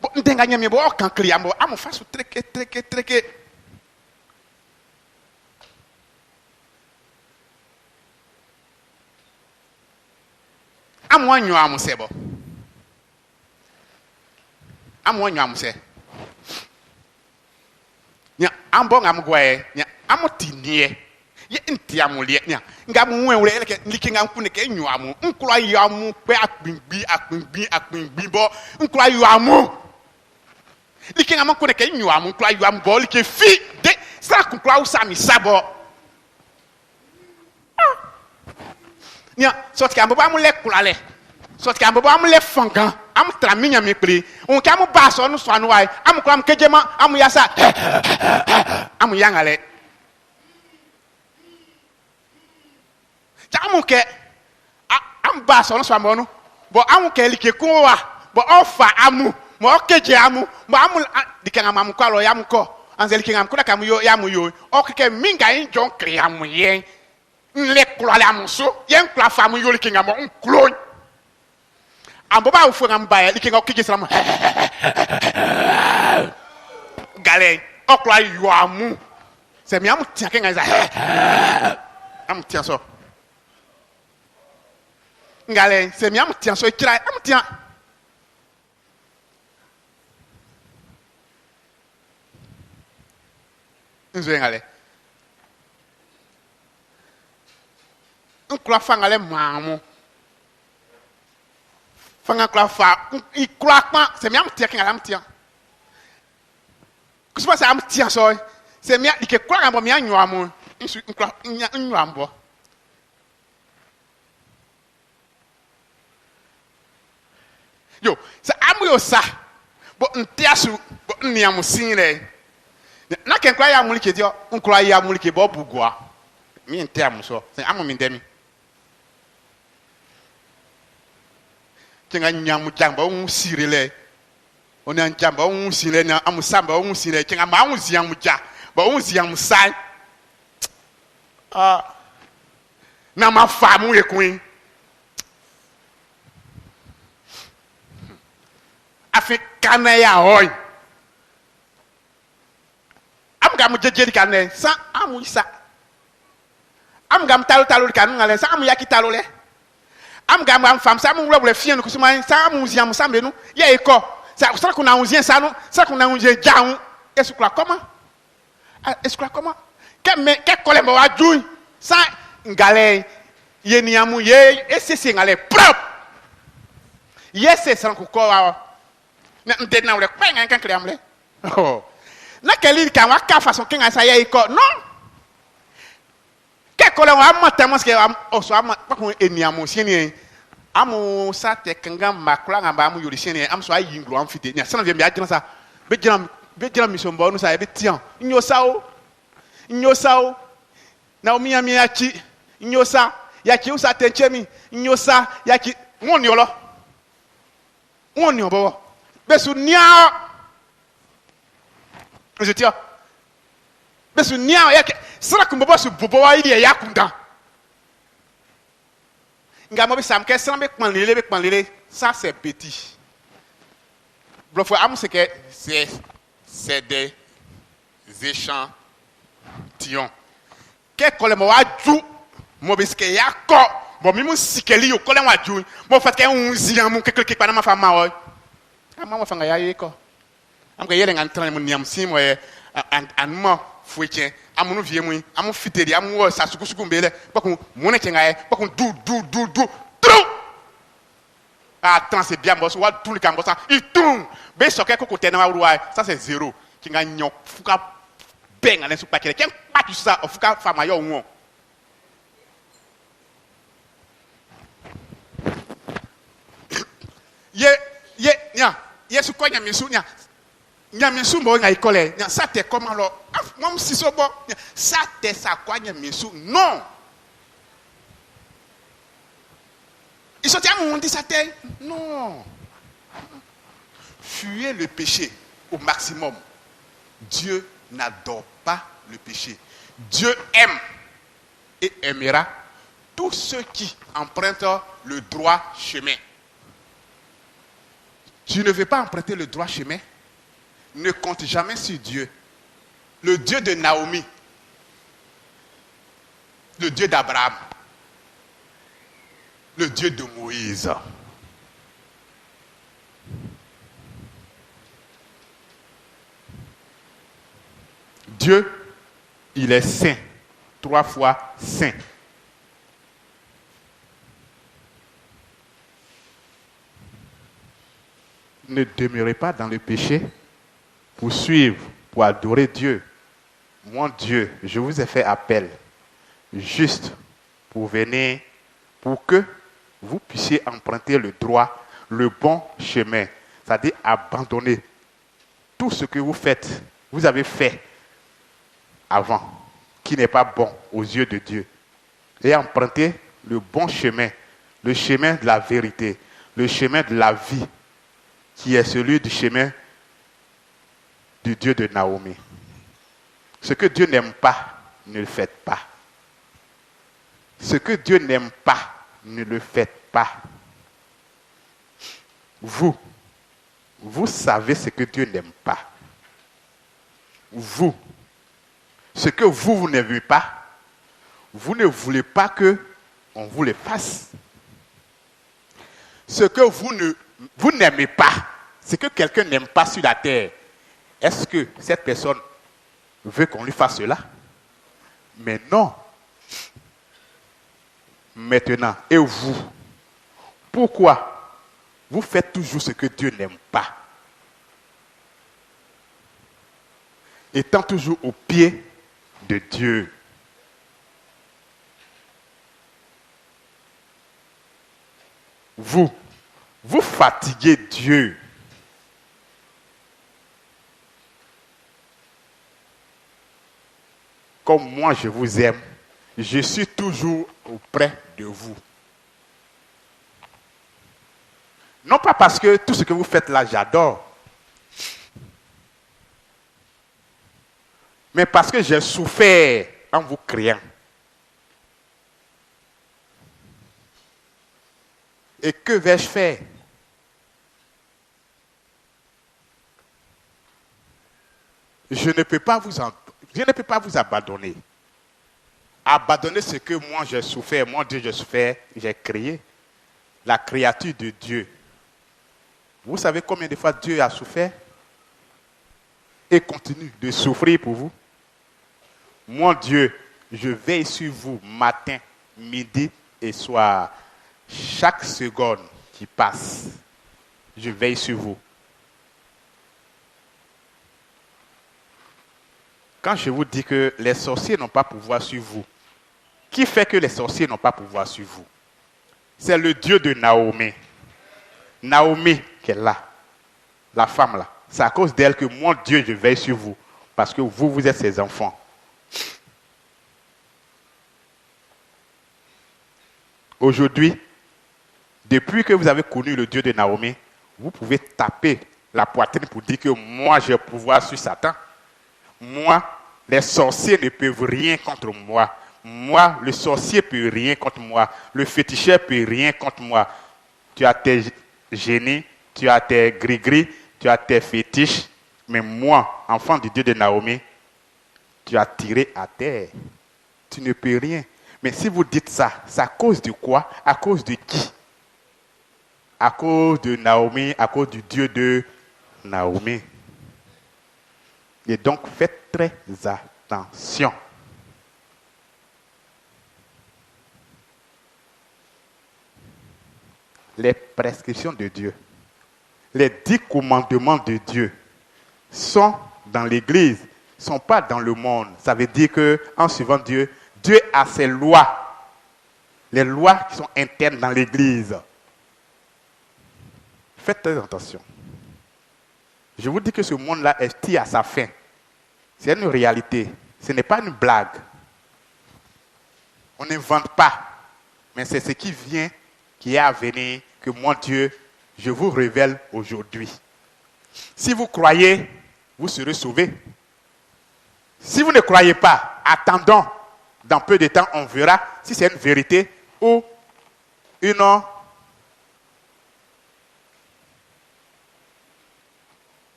Speaker 3: Bo ndenga nyame bo kan clear am am fa so treke. Am wanyo am sebo. Am wanyo am se. Nya am bon am gwae, nya am tinie. Ye nti am lie nya. Nga mu wenwure leke likinga nkune ke nyu am. Nkura yamu pe akpinbi bo. Nkura yamu. Likinga am nkune ke nyu am, nkura yamu bo like fi de sa nkura usami sabo. Nya sot ka mbaba mu le kulale. Sot ka mbaba mu le fangan. Am traminya me pri. On ka mu ba so no so anu wai. Am kura am kejema am yasa. Am yangale. Jamu ke am ba so no so amonu. Bo am ke like ko wa. Bo ofa amu. Mo keje amu. Bo am dikanga mam ko alo yam ko. Anzeli kingam ko da kam yo yam yo. O ke minga in jon kri am yen. Le kulale amuso yen kula famu yoli kinga mo nklon amboba ufu ngamba ya likinga okije salamu gale okla yo amu se mi amu tia kenga za amu tia so ngale se mi amu tia so kira amu tia nzo ngale nkura fangale mamu fanga kura fa ikura pa se mi am tia kinga am tia kusipa se am tia so se mi dike kura ambo mi anyo amu nsu nkura nyo ambo yo se amu yo sa bo ntia su bo ni amu sinle na ken kura ya mulike dio nkura ya mulike bo bugwa mi ntia amu so se amu mi ndemi kinga nyamu jamba on sirele on an jamba on sirele na amusamba on sirele kinga ma on ziamu ja ba on ziamu sai na ma famu ekun africana ya hoy am ga mu jeje kanne sa amu isa am ga talu kan ngale sa amu yaki talu le am gamba am fam sa mu wura fien ko suma sa mu ziam sambe no ye iko sa ko na unzien sa no sa ko na unzien jaun esukura comment ke kole mo waju sa ngale ye ni amu ye esese ngale prop yese san ko ko wa na nte na wure kwa ngan kan kriam le oh na keli kan wa ka façon kenga sa ye iko non ke kole wa matamos ke am oso am pa ko eniamu sieni amu sa te kanga makula ngamba amu yori sieni am so ayi nglo am fite nya sana vie mi agina sa be jira mission bo no sa e be tian nyo sao na o mi achi nyo sa ya ki usa tenchemi nyo sa ya ki woni obo be su nia je tia be su nia ya sara kumbobo su bobo wa ile ya kunda ngamo bi sam ke san be kpanlele ça c'est petit blofo am c'est que c'est des échantillons ke kole mo waju mo biske ya ko bo mi mu sikeli yo kole waju mo fa ke unzian mu ke pa na ma fa ma o ama mo fa nga ya yeko am ke yele ngan tran mu niam sim we an mo fueche amunu vie mu amu fiteri amu wo sa sukusuku mbele bakun mu ne chenga e bakun du trop attends c'est bien boss wa tout le cambo ça il tourne be so ke ko côté na wa ça c'est zéro ki nga nyo fuka benga ne su pa kele ken pa tu ça fuka fama yo won Yesu ko nyamisu nya nyamisu mo nya ikole nya ça te comment alors moi si so bon ça te ça quoi nyamisu non. Ils sont tellement dit ça te non. Fuyez le péché au maximum. Dieu n'adore pas le péché. Dieu aime et aimera tous ceux qui empruntent le droit chemin. Tu ne veux pas emprunter le droit chemin? Ne compte jamais sur Dieu. Le Dieu de Naomi, le Dieu d'Abraham, le Dieu de Moïse. Dieu, il est saint, 3 fois saint. Ne demeurez pas dans le péché pour suivre, pour adorer Dieu. Mon Dieu, je vous ai fait appel juste pour venir, pour que vous puissiez emprunter le droit, le bon chemin. C'est-à-dire abandonner tout ce que vous faites, vous avez fait avant, qui n'est pas bon aux yeux de Dieu. Et emprunter le bon chemin, le chemin de la vérité, le chemin de la vie, qui est celui du chemin du Dieu de Naomi. Ce que Dieu n'aime pas, ne le faites pas. Ce que Dieu n'aime pas, ne le faites pas. Vous savez ce que Dieu n'aime pas. Ce que vous n'aimez pas, vous ne voulez pas qu'on vous le fasse. Ce que vous n'aimez pas, ce que quelqu'un n'aime pas sur la terre, est-ce que cette personne veut qu'on lui fasse cela? Mais non. Maintenant, et vous, pourquoi vous faites toujours ce que Dieu n'aime pas? Étant toujours au pied de Dieu. Vous fatiguez Dieu. Comme moi je vous aime, je suis toujours auprès de vous. Non pas parce que tout ce que vous faites là, j'adore. Mais parce que j'ai souffert en vous criant. Et que vais-je faire? Je ne peux pas vous abandonner. Abandonner ce que moi j'ai souffert, moi Dieu j'ai souffert, j'ai crié. La créature de Dieu. Vous savez combien de fois Dieu a souffert? Et continue de souffrir pour vous. Mon Dieu, je veille sur vous matin, midi et soir. Chaque seconde qui passe, je veille sur vous. Quand je vous dis que les sorciers n'ont pas pouvoir sur vous, qui fait que les sorciers n'ont pas pouvoir sur vous? C'est le Dieu de Naomi. Naomi qui est là, la femme là. C'est à cause d'elle que mon Dieu, je veille sur vous. Parce que vous êtes ses enfants. Aujourd'hui, depuis que vous avez connu le Dieu de Naomi, vous pouvez taper la poitrine pour dire que moi, j'ai pouvoir sur Satan. Moi, les sorciers ne peuvent rien contre moi. Moi, le sorcier ne peut rien contre moi. Le féticheur ne peut rien contre moi. Tu as tes génies, tu as tes gris-gris, tu as tes fétiches. Mais moi, enfant du Dieu de Naomi, tu as tiré à terre. Tu ne peux rien. Mais si vous dites ça, c'est à cause de quoi? À cause de qui? À cause de Naomi, à cause du Dieu de Naomi. Et donc, faites très attention. Les prescriptions de Dieu, les 10 commandements de Dieu sont dans l'Église, ne sont pas dans le monde. Ça veut dire qu'en suivant Dieu, Dieu a ses lois, les lois qui sont internes dans l'Église. Faites très attention. Je vous dis que ce monde-là est tiré à sa fin. C'est une réalité. Ce n'est pas une blague. On n'invente pas. Mais c'est ce qui vient, qui est à venir, que mon Dieu, je vous révèle aujourd'hui. Si vous croyez, vous serez sauvés. Si vous ne croyez pas, attendons. Dans peu de temps, on verra si c'est une vérité ou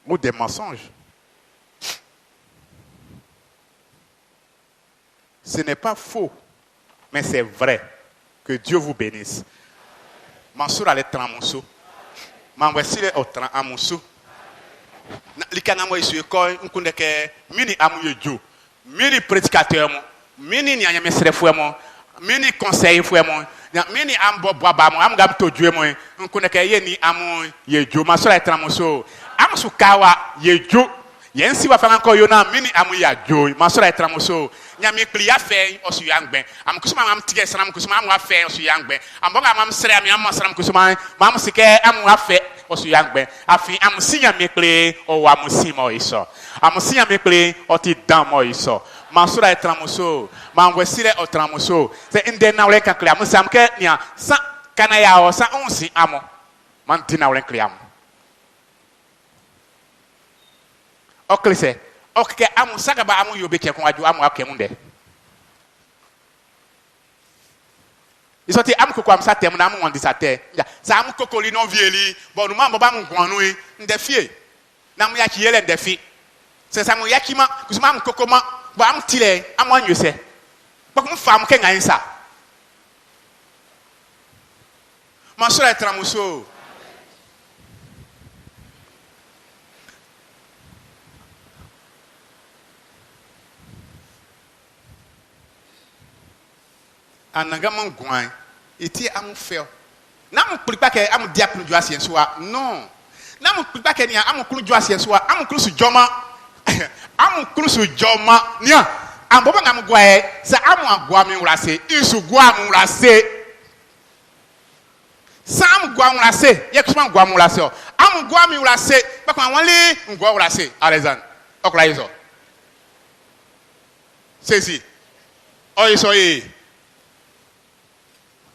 Speaker 3: ou des mensonges. Ce n'est pas faux, mais c'est vrai. Que Dieu vous bénisse. Mansour allait tramonso. Manwesile au tramonso. Likana mo isu ko nkunde ke mini amuye jo. Mini prédicateur mo. Mini ni anyame srefo mo. Mini conseiller fo mo. Mini ambo baba mo. Am gam to jo mo. Nkunde ke ye ni amu ye jo. Mansour allait tramonso. Am su kawa ye jo. Yensi wa fanga ko yona mini amu ya jo. Mansour allait tramonso. Nyame klia fe osu yangben am kusuma am tige sanam kusuma am wa fe osu yangben am bonga am sere am am sanam kusuma mam sike am wa fe osu yangben afi am sinya me kle o wa musimo iso am sinya me kle o ti dan mo iso Mansura etramoso man wesile o tramoso se inde na wle kan kle am sam ke nia sa kana ya o sa onsi amo man ti na wle kle am o klise ok amu sagaba amu yobe ke ko aju amu akemunde isoti amu koko am sa tem na amu on disate ja sa amu kokoli no vieli bo no mambo ba mu gwanu e ndefie na mu yaki yele ndefi se sa mu yaki ma kusuma amu kokoma bo am tile amu anyuse bo mu fam ke ngansa Mansura etramuso anangaman gwan iti amu feo na mu pripa ke amu dia kunu jo asienso a non na mu pripa ke nia amu kunu jo asienso a amu kunu su joma amu kunu su joma nia amboba ngamu gwae sa amu agwa mi wrase isu gwa mu wrase sa amu gwa mu wrase ye kusuma gwa mu wrase o amu gwa mi wrase ba kwa wanle ngwa wrase alexan okra iso sesi o iso e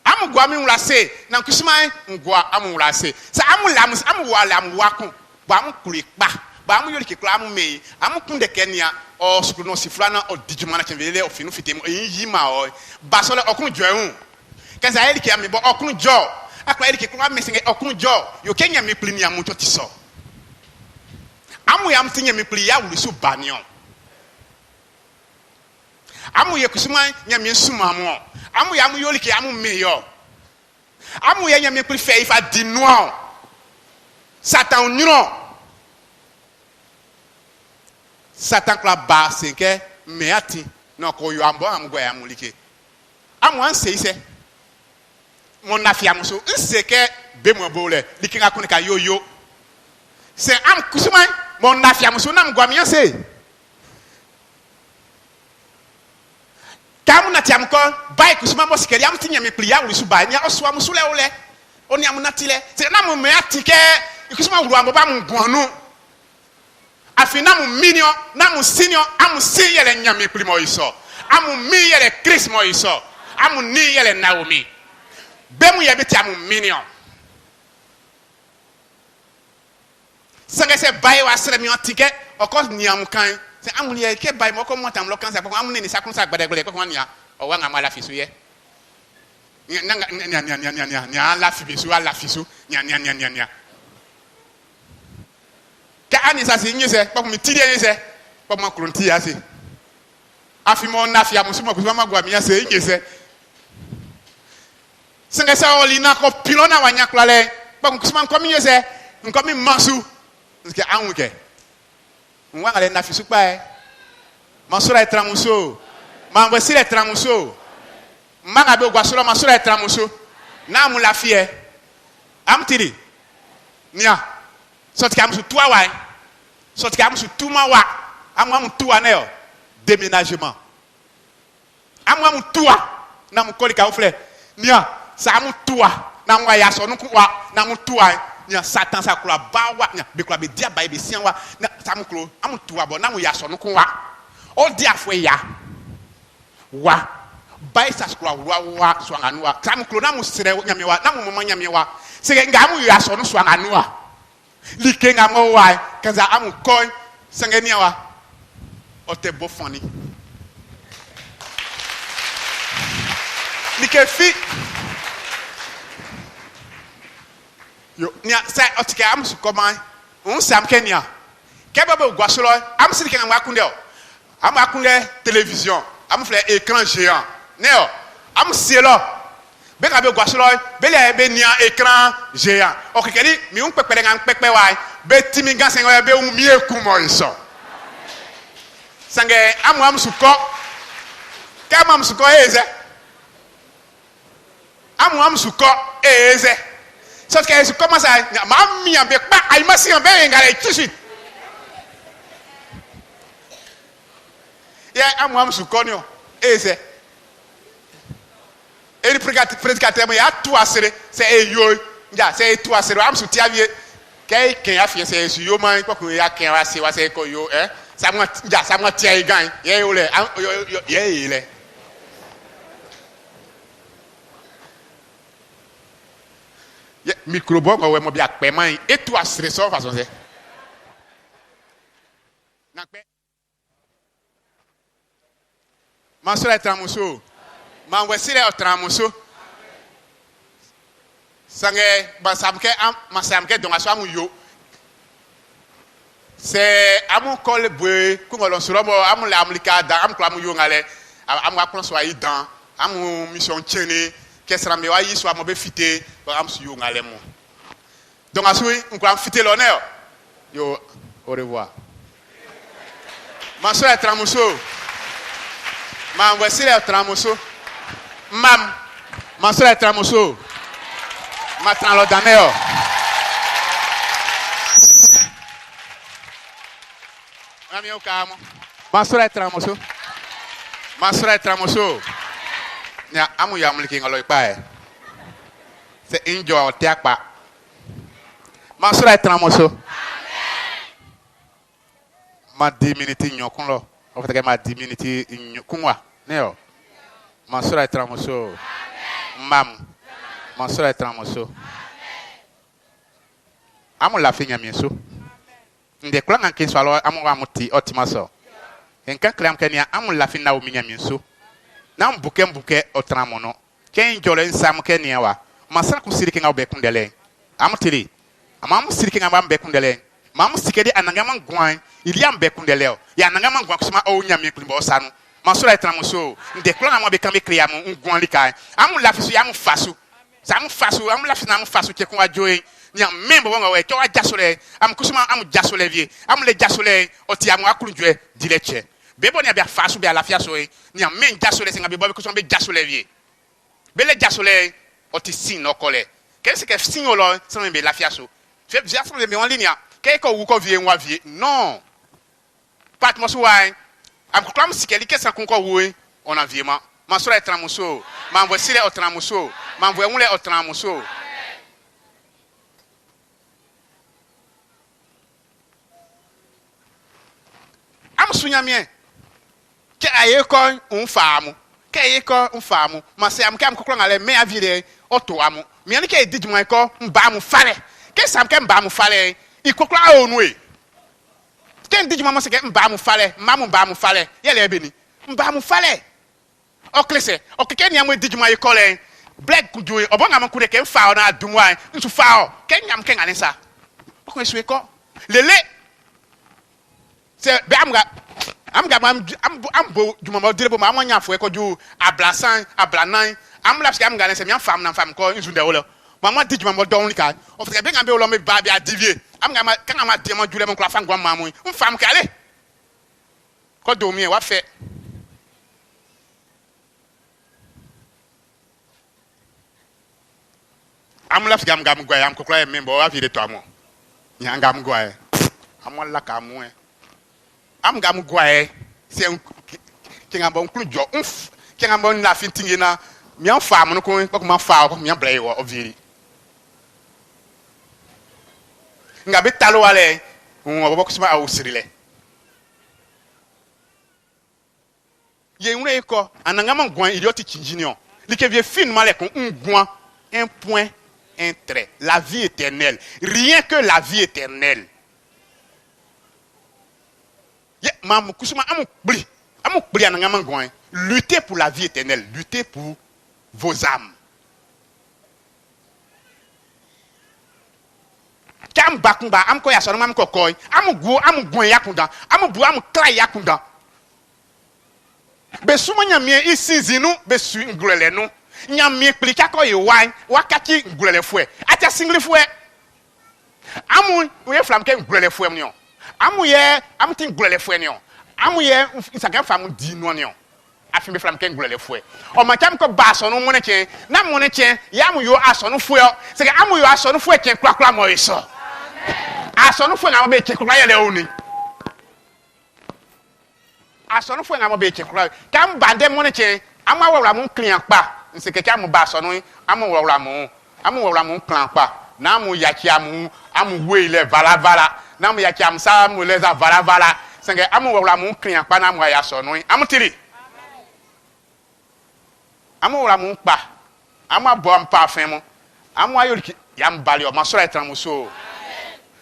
Speaker 3: amu gwa mi wrase na kusuma ngwa amu wrase sa amu lamus amu wala amu wakun ba amu kuripa ba amu yori kekla amu mei amu kunde kenia o sukuru no siflana o dijumana chemvele o finu fitem yi ma o ba so le okun joun kaza eli ke ami bo okun jo akwa eli kekla mesinge okun jo yo kenya mi plini amu to tiso amu yam tinya mi pli ya wuri su banion amu ye kusuma nya mi suma mo amu ya amu yoli ke amu meyo amu ya nya mi pli fe ifa dinoa satan oniro satan kla ba senke meati no ko yo ambo am gwa amu like amu an sei se mon nafia amu so nseke be mo bole likinga kunika yoyo se am kusuma mon nafia amu so nam gwa mi ase kamu na tiam ko bai kusuma mo sikeri am tinya me plia wuri su ba nya oso am so le ole oni am na tile se na mo meati ke kusuma wuru am ba mo gwanu afina mu minio na mu sinio amu si yele nyame primo iso amu mi yele Chris mo iso amu ni yele Naomi bemu ye beti amu minio se bai wa sere mi otike okos ni amu kan se amu ni ke bai mo ko montam lo kan se amu ni sa kun sa gbadegbe ko wania o wa ngama la fisu ye nya la fisu ala fisu nya ka ani sa se nyese pa ko mi tiri nyese pa ma kronti ya se afi mo na fi amusu mo ko ma gwa mi ya se nyese senga sa oli na ko pilona wanya klale pa ko kusman ko mi nyese nko mi masu nke anwuke nwa ngale na fi su pa e Mansura etramuso ma ngwesile etramuso manga be gwasoro Mansura etramuso na mu la fie am tiri nia soti kam su toi wa soti kam su tuma wa amwa toi na yo déménagement amwa toi na mu kolika ofle nia sa mu toi na mwa ya so nuku wa na mu toi nya satan sa kula bawa nya be kula be dia ba be sian wa na samklo am tuwa bo na mu ya so no ko wa o dia fo ya wa bai sa kula wa so anu wa samklo na mu sere nyame wa na mu mama nyame wa se nga mu ya so no so anu wa like nga mo wa kaza am ko sengeni wa o te bo foni like fi yo nia sai otike am su koman on sam kenya keba be gwasolo am siri kenga makunde o am akunde télévision am fle écran géant neo am sielo be ka be gwasolo be le be nia écran géant o kekeli mi un pepere nga pepe wa be timi gansen wa be un mi ekumo iso sange am su ko kama am su ko eze am su ko eze so que isso commence à mamia be pa ai masi be ngare tisi ya amwam su konio eze ele predicateur ya tu asere c'est eyo ya c'est tu asere am su tiavie que afie c'est su yo man ko ya ken wa se ko yo ça moi tia gan ye yo le ye le microbo ko we mo bi akpe man et toi stressor façon c'est na pe man so la tramuso man we sire o tramuso sange ba samke am ma samke donc aso amu yo c'est amu kol boy ko ngolon so bo amu la amlika da am ko amu yo ngale amu akon so ayi dan amu mission chene qu'est-ce me wa yi so amobe fité am su yo ngale mo donc asui on croit fité l'honneur yo au revoir ma soeur est tramuso ma voici le tramuso mam ma soeur est tramuso ma tran lo daneo ami o kamo ma soeur est tramuso nya amu ya muliki ngalo ipa c'est injo te akpa ma sura etramoso ma 10 minutes nyokun lo o fait que ma 10 minutes kunwa neo ma sura etramoso mam ma sura etramoso amu la finya mieso nde kula ngan so alo amu amuti otimaso enka klam kenya amu la finna o minya mieso na mbuke otramono ken jole nsam kenya wa masa ku sirike nga be kundele amtiri amam sirike nga be kundele mam sikedi anangama ngwan ili am be kundele ya anangama ngwan kusema o nyame kulimba osanu masura etramuso nde klo na mo be kambe kriya mo ngwan likai am lafisu ya am fasu sam fasu am lafisu na am fasu ke ko ajoy nya membo bonga we to ajasole am kusema am jasole vie am le jasole oti am akulunjwe dileche bebo ni abia fasu be alafia so nya men jasole singa bebo kusema be jasole vie bele jasole oti sin no kole qu'est-ce que sin olo sans be lafia so fait bien sans be en ligne qu'est ko wu ko vie nwa vie non pat mo so wai am klam sikeli que ça kon ko wu on a viement ma sura etramuso ma voici le otramuso ma voici le otramuso am sunyamie que ayeko un famu que ayeko un famu ma se am kam koklo ngale me avire oto amu mi ani ke dijuma ko mba mu fale ke sam ke mba mu fale ikoklo a onwe ke dijuma mo se ke mba mu fale mba mu fale yele ebeni mba mu fale o klese o ke ni am dijuma ikole black kuju obonga mo kure ke fa na dumwa ntu fa o ke nyam ke ngane sa o ko esu ko lele se be am bo juma mo direbo ma amanya fo e ko ju ablasan ablanan am la am ngane se mi am fam ko nzu de wolo mama di juma mo don lika o fe be ngambe wolo me ba bia divie am ngama kan ama de mo jule mo kla fa ngwa mamu mfam kale ko do mi e wa fe am la am ngam gwa am ko kla e membo wa fi de to amo nya ngam gwa e am la ka mu e am ngam gwa e se ki ngam bon klujo ki ngam bon la fin tingina mi an fam no ko ma fa ko mi an blay wo oviri ngabe talo wale on kusuma a usirile ye unre ko anangama ngwan idioti chinjinion like vie fin male kon ngwan un point un trait la vie éternelle rien que la vie éternelle ye mam kusuma amu bli anangama ngwan lutter pour la vie éternelle lutter pour vos âmes kam bakumba am ko ya so mam ko koy am gwan yakunda am bu am kla yakunda be suma nyamie isinzinu be su ngulele no nyamie plika ko yiwan wakati ngulele fue ata singli fue amu we flam ke ngulele fue mnyo amu ye am tin ngulele fue nyo amu ye isaka fam di no nyo afi be flam ke ngulele fue o ma kam ko ba so no mo ne chen na mo ne chen ya mu yo aso no fue se ke amu yo aso no fue chen krakra mo iso aso fue na be chekura yele oni aso fue na be chekura kam bande mo ne che ama wawra mo klian pa nse keke am ba aso no am wawra mo klian pa na mo yaki am we le vala na mo yaki am sa mo le za vala senge am wawra mo klian pa na mo ya aso no am tiri am wawra mo pa am abo am pa fen mo am ayo yam bali o ma so ra tran mo so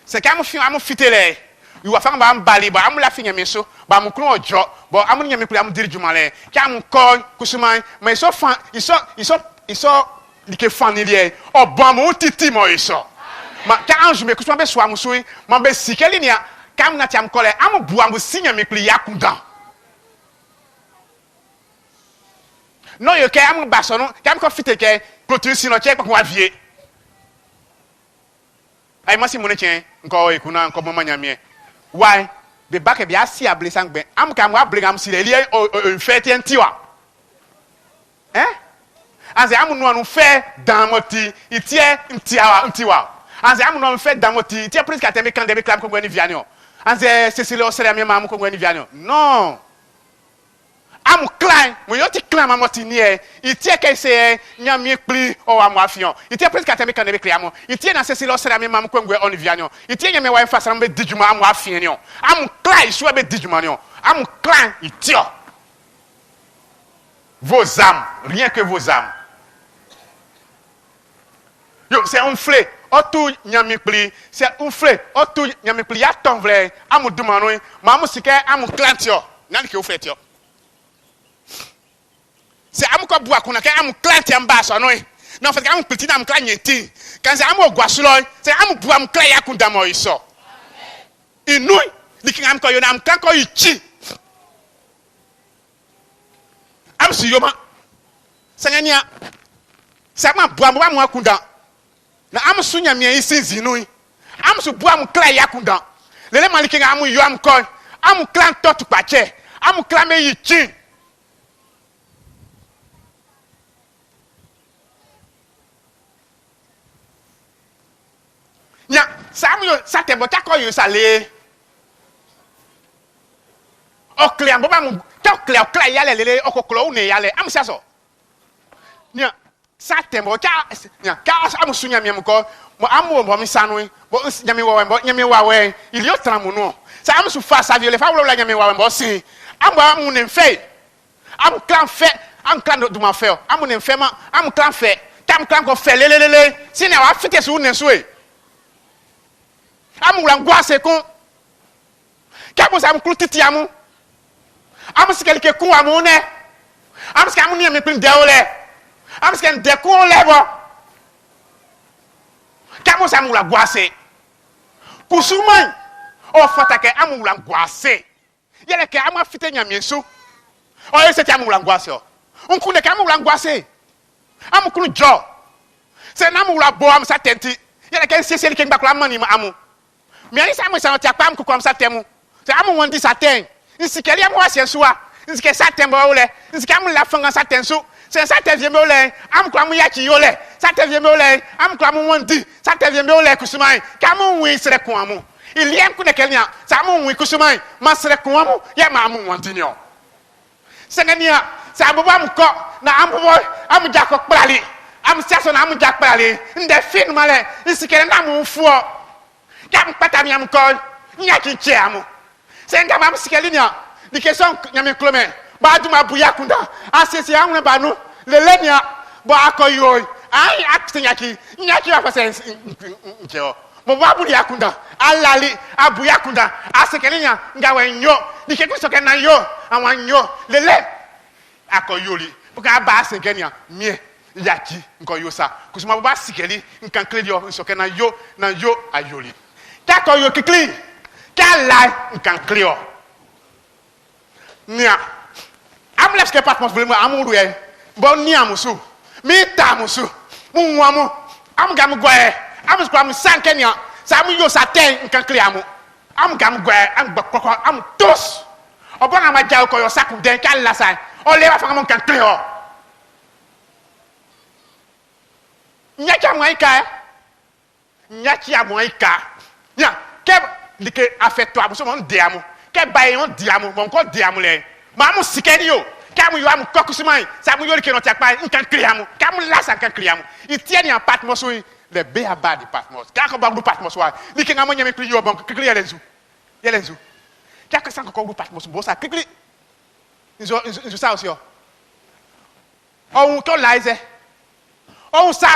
Speaker 3: c'est quand am fitele you wa fam ba am bali ba am la finya me so ba am kro ojo bo am nya me kula am diri jumale ka am ko kusuman mais so fan iso like fanilie o bon mo titi mo iso ma ka anju me kusuman be so am so ma be sikeli nia ka am na ti am kole am bu am sinya me kuli yakunda no yo ke am ba so no ka am ko fiteke protein sino che pa ko avie ay masi mo ne chen nko e kuna nko mama nyamie why be back be asi ablesan gbe am ka mo ablega am sile lie o fete ntiwa anze am no anu fe dan moti itie ntiwa anze am no fe dan moti itie presque ateme kan de be klam ko ngani vianio anze Cecile o sere mi mam ko ngani vianio non am klein mo yoti klein mamoti nie itie ke se nyamie pli o am afion itie presque ateme kan de be kliamo itie na Cecile o sere mi mam ko ngwe on vianio itie nyame wa fasam be dijuma am afien nio am klein so be dijuma nio am klein itie vos âmes rien que vos âmes yo c'est un flé otu nyame pli c'est un flé otu nyame pli ya ton vle am dumano mam sike am klantio nan ke o fetio c'est am ko bua kuna ke am klante am ba so no non fait am petit am klanyeti quand c'est am ogwasulo c'est am bua am klaya kunda mo iso inu likin am ko yo na am kan ko ichi am si yoma sangania sama bua am akunda na am sunya mi isinzi nu am su bua am klaya kunda lele malikin am yo am ko am klan totu pache am klame ichi nya Samuel satembo tako yo sale o clean bo ba mu to clean yale lele o koklo une yale am saso nya satembo nya ka am sunya mi ko mo amu bo mi sanu bo nyame wa we ili o tramu no sa am su fa sa viole fa wo la nyame wa we bo sin am ba mu ne fe am clan fe am clan do ma fe am ne fe ma am clan fe tam clan ko fe lele sine wa fite su ne so e amu langwa se kon kamo sa am klutiti amu am sikeli ke kun amu ne am sikeli amu ni me pin deole am sikeli de kun lebo kamo sa am langwa se kusuman o fata ke amu langwa se yele ke amu afite nyame so o yese ti amu langwa se o unku ne ke amu langwa se amu kunu jo se na amu labo am sa tenti yele ke seseli ke ngba mani ma amu mi ani sa mo sa ti apam ko kom sa temu se amu won di saten nsikeli am wa sensuwa nsike saten bo ole nsike am la fanga saten so se saten vie me ole am ko am ya ki ole saten vie me ole am ko am won di saten vie me ole kusumai ka mu wi sere ko amu iliem ku ne kenya sa amu wi kusumai ma sere ko amu ya ma amu won di ni o se ngania sa abu am ko na am bo am ja ko kplali am saso na am ja kplali nde fin male nsikeli na mu fuo Yam patami am kol. Nyaki chiamu. Senga mam sikelinya. Di question nyame klome. Ba duma buya kunda. Asese anwe banu. Lelenia ba akoyoy. Ai aksenyaki. Nyaki afase njeo. Mo babu ya kunda. Alali abuya kunda. Asekelinya ngawe nyo. Di ke kusoke na yo. Awan yo. Lele akoyoli. Buka ba sekenya mie. Yaki nkoyosa. Kusuma ba sikeli nkan kledio nsoke na yo ayoli. Ta koyo kikli. Ta lai nkan kleo. Nia. Am leske Patmos vraiment amourou e. Bon ni amusu. Mi ta amusu. Mu wamu. Am gam gwe. Am skwa am sankenya. Sa mu yo sa ten nkan kleo amu. Am gam gwe am gbokoko am tous. Obona ma jaw ko yo saku den ka la sai. O le wa fa nkan kleo. Nyaki amwaika. Nyaki amwaika. Nya, ke like affecto amuso mon diamu. Ke baye on diamu, mon ko diamu le. Ma mu sikeni yo. Ka mu yo am kokusumai. Sa mu yo ke no tiakpa nkan kriamu. Ka mu la sa nkan kriamu. Itieni en Patmos oui, le beaba di Patmos. Ka ko bangu Patmos wa. Like ngamo nyame kri yo bon kri yelenzu. Yelenzu. Ka ka san ko Patmos bo sa kri. Nzo sa aussi yo. On to laize. On sa.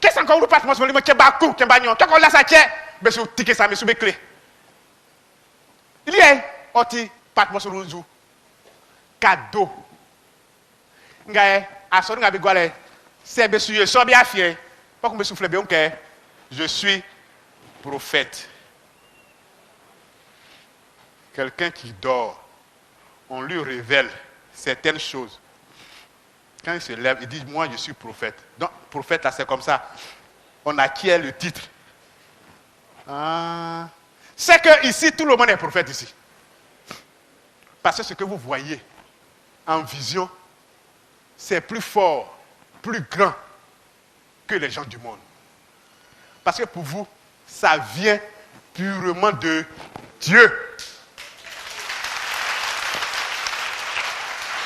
Speaker 3: Qu'est-ce qu'on pas Patmos le ke baku ke banyo. Ka ko la sa che. Be su tike sa me su be clé. Il y a oti Patmos runzu. Cadeau. Ngaye asori nga bigwale. C'est be su ye so bia fie. Pas qu'on me souffle bien que je suis prophète. Quelqu'un qui dort, on lui révèle certaines choses. Quand il se lève, il dit moi je suis prophète. Donc prophète là c'est comme ça. On acquiert le titre. Ah. C'est que ici tout le monde est prophète ici. Parce que ce que vous voyez en vision, c'est plus fort, plus grand que les gens du monde. Parce que pour vous, ça vient purement de Dieu.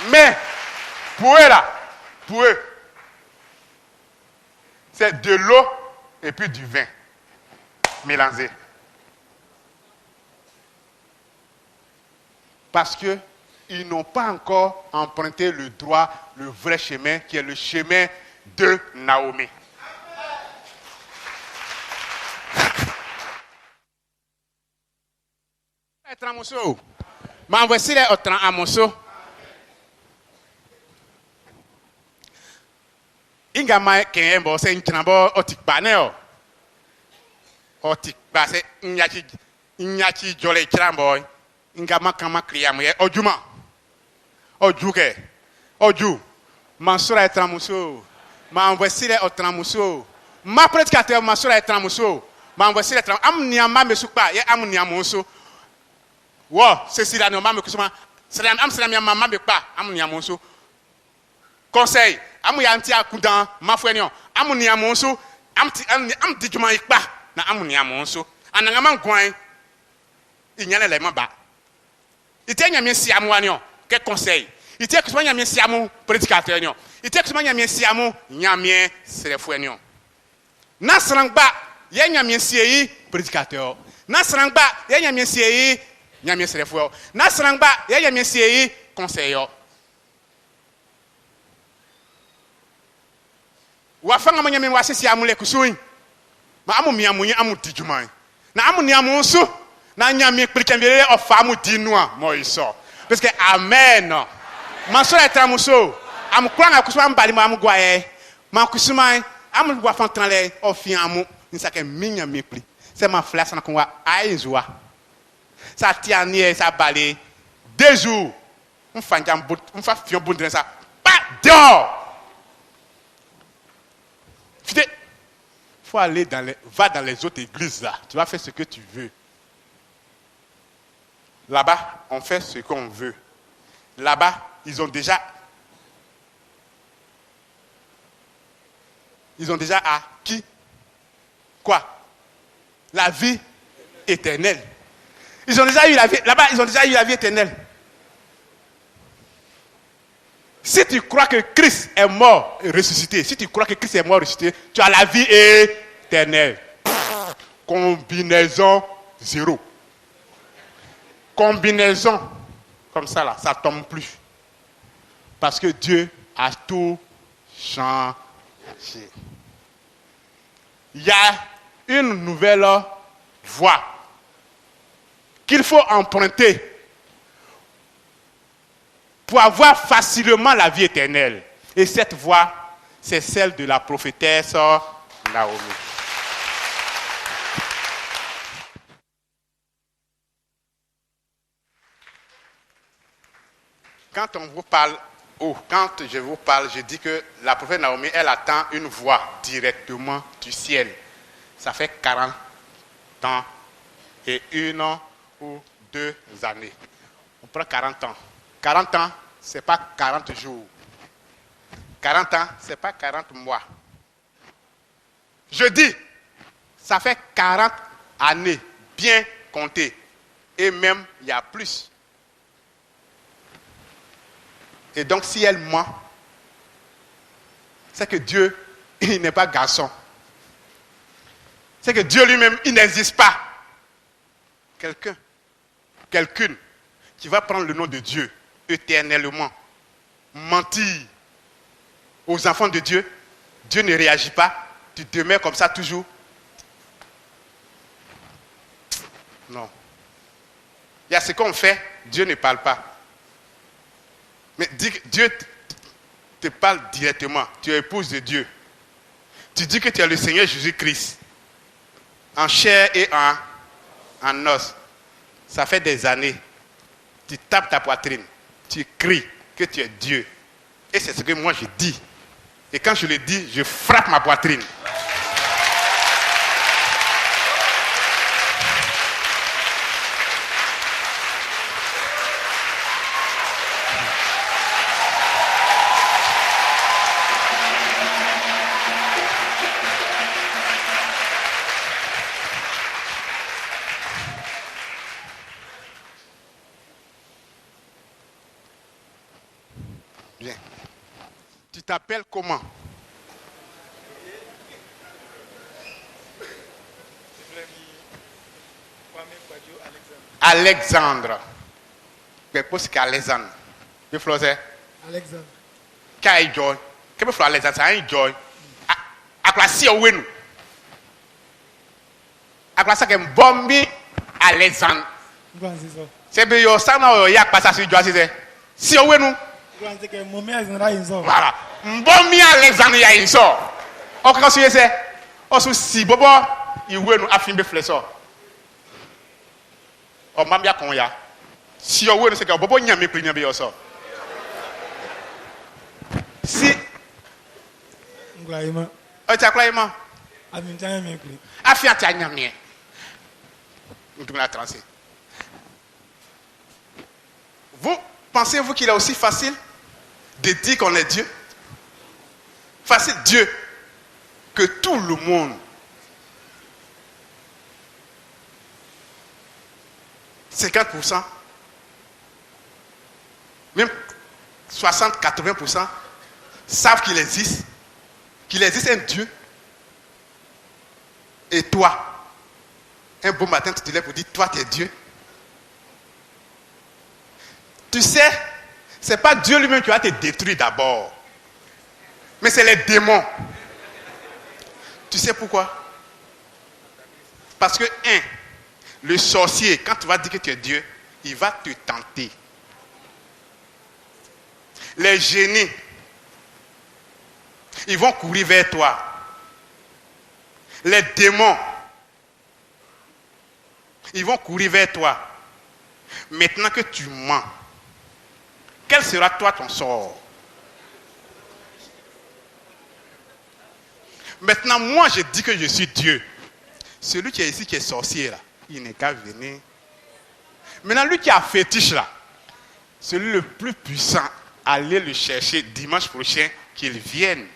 Speaker 3: Mais pour eux là, pour eux, c'est de l'eau et puis du vin mélangé. Parce qu'ils n'ont pas encore emprunté le droit, le vrai chemin, qui est le chemin de Naomi. Inga ma kembo se nchnabo otikbaneo. Otikba se nyaki jole chrambo. Inga ma kama kriamu ye ojuma. Ojuke. Oju. Mansura etramuso. Ma envoisile otramuso. Ma prédicateur mansura etramuso. Ma envoisile etram am niama mesukpa ye am niamonso. Wo ceci là no ma me kusuma. Sera am sera mi mama me pa am niamonso. Conseil amu ya nti akudan mafuenyo amu ni amonso am dijuma ikpa na amu ni amonso ananga ngwan inyane le maba ite nyame siamu anyo ke conseil ite kusuma nyame siamu prédicateur nyo ite kusuma nyame siamu nyame serefuenyo na srangba ye nyame siei prédicateur na srangba ye nyame siei nyame serefuo na srangba ye nyame siei conseiller. Wafanga manyame wasisi amule kusui ma amu miamunye amu dijumai na amu ni amunsu na nyame klikembele ofamu dinua moiso parce que amen masora etramuso am kwanga kusuma mbali ma amugwaye ma kusuma amu wafantranle ofiamu nsake minya mepli c'est ma flash na konwa aizwa ça tianie ça balé 2 jours on fa fion bondre ça pas dehors. Il faut aller va dans les autres églises là. Tu vas faire ce que tu veux. Là-bas, on fait ce qu'on veut. Là-bas, ils ont déjà acquis quoi? La vie éternelle. Ils ont déjà eu la vie. Là-bas, ils ont déjà eu la vie éternelle. Si tu crois que Christ est mort et ressuscité, si tu crois que Christ est mort et ressuscité, tu as la vie éternelle. combinaison 0. Combinaison, comme ça là, ça tombe plus. Parce que Dieu a tout changé. Il y a une nouvelle voie qu'il faut emprunter pour avoir facilement la vie éternelle. Et cette voie, c'est celle de la prophétesse Naomi. Quand je vous parle, je dis que la prophète Naomi, elle attend une voie directement du ciel. Ça fait 40 ans et 1 ou 2 années. On prend 40 ans. 40 ans, ce n'est pas 40 jours. 40 ans, ce n'est pas 40 mois. Je dis, ça fait 40 années, bien comptées. Et même, il y a plus. Et donc, si elle ment, c'est que Dieu, il n'est pas garçon. C'est que Dieu lui-même, il n'existe pas. Quelqu'une qui va prendre le nom de Dieu éternellement, mentir aux enfants de Dieu, Dieu ne réagit pas, tu demeures comme ça toujours. Non. Il y a ce qu'on fait, Dieu ne parle pas. Mais Dieu te parle directement. Tu es épouse de Dieu. Tu dis que tu es le Seigneur Jésus-Christ. En chair et en os. Ça fait des années. Tu tapes ta poitrine. Tu cries que tu es Dieu. Et c'est ce que moi je dis. Et quand je le dis, je frappe ma poitrine. Bien. Tu t'appelles comment? Alexandre. Mais pour ce qu'Alexandre. Tu fais
Speaker 4: Alexandre.
Speaker 3: Kai joy. Que me Alexandre, ça un joy. A quoi si on nous. A quoi ça que bombi Alexandre. C'est bien yo ça na ya pas ça sur joy c'est. Si on nous. Voilà. Bombi Alexandre ya inso. O ka suye c'est. O su si bobo il nous a filmé flesso. O mambia kon ya. Si on nous c'est que bobo nyame pri nyame yo so. Si
Speaker 4: Nglaima.
Speaker 3: o ta klaima.
Speaker 4: Aminta me pri.
Speaker 3: Afia ta nyame. Nous la transer. Vous pensez-vous qu'il est aussi facile de dire qu'on est Dieu? Facile Dieu que tout le monde. « 50%, même 60-80% savent qu'il existe un Dieu. Et toi, un beau matin, tu te lèves pour dire, toi, tu es Dieu. Tu sais, ce n'est pas Dieu lui-même qui va te détruire d'abord. Mais c'est les démons. Tu sais pourquoi? Parce que, le sorcier, quand tu vas dire que tu es Dieu, il va te tenter. Les génies, ils vont courir vers toi. Les démons, ils vont courir vers toi. Maintenant que tu mens, quel sera toi ton sort? Maintenant, moi je dis que je suis Dieu. Celui qui est ici, qui est sorcier là, il n'est qu'à venir. Maintenant, lui qui a fétiche là, celui le plus puissant, allez le chercher dimanche prochain, qu'il vienne.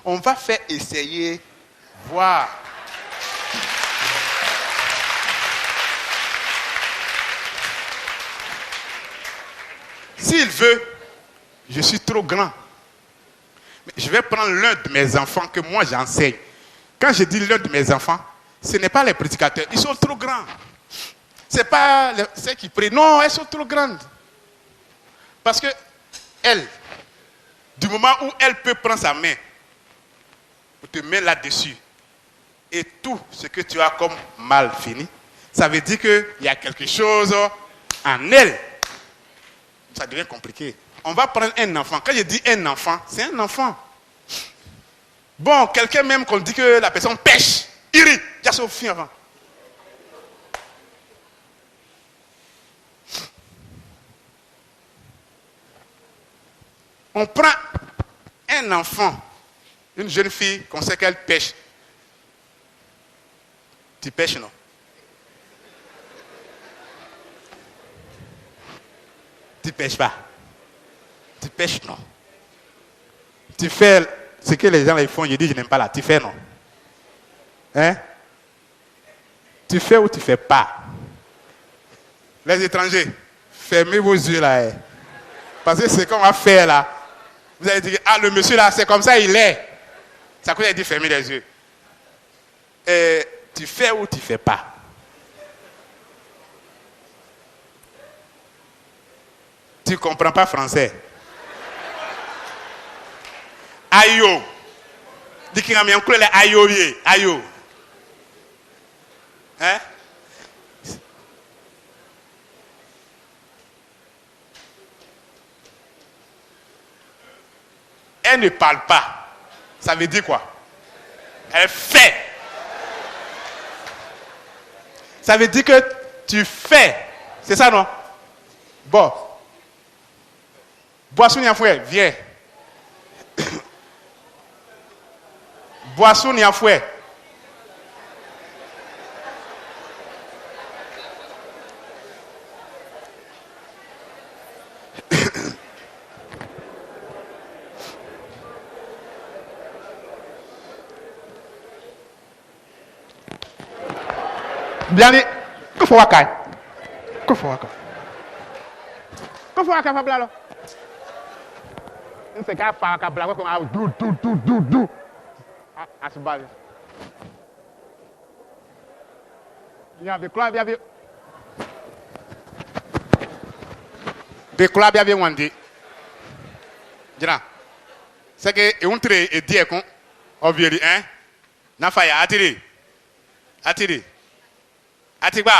Speaker 3: On va faire essayer, voir. S'il veut, je suis trop grand. Mais je vais prendre l'un de mes enfants que moi j'enseigne. Quand je dis l'un de mes enfants, Ce n'est pas les prédicateurs, ils sont trop grands. Ce n'est pas ceux qui prient, non, elles sont trop grandes. Parce que elle, du moment où elle peut prendre sa main, pour te mettre là-dessus, et tout ce que tu as comme mal fini, ça veut dire qu'il y a quelque chose en elle. Ça devient compliqué. On va prendre un enfant. Quand je dis un enfant, c'est un enfant. Bon, quelqu'un même qu'on dit que la personne pêche, iri, déjà c'est au fin avant. On prend un enfant, une jeune fille qu'on sait qu'elle pêche. Tu pêches, non? Tu pêches pas. Tu pêches, non. Tu fais ce que les gens ils font, je dis je n'aime pas là. Tu fais, non. Hein? Tu fais ou tu fais pas? Les étrangers, fermez vos yeux là. Hein. Parce que ce qu'on va faire là, vous allez dire, ah le monsieur là, c'est comme ça il est. Ça vous avez dit fermez les yeux. Et tu fais ou tu fais pas? Tu ne comprends pas français. Ayo. Dis qu'il y a un coup, ayo. Ayo. Hein? Elle ne parle pas. Ça veut dire quoi? Elle fait. Ça veut dire que tu fais. C'est ça, non? Bon. Boisson ni fouet, viens. Boisson ni fouet. Bien dit, que faut wakai? Que faut wakai? Que faut wakai Fabla là? C'est qu'à faire un blague comme un dou. À ce bal. Il y a des clubs, il y a des. Des clubs, il y a des wandi. Jira. C'est que un trait et dire qu'on a vu hein. N'a failli attirer. Attirer. Attirer.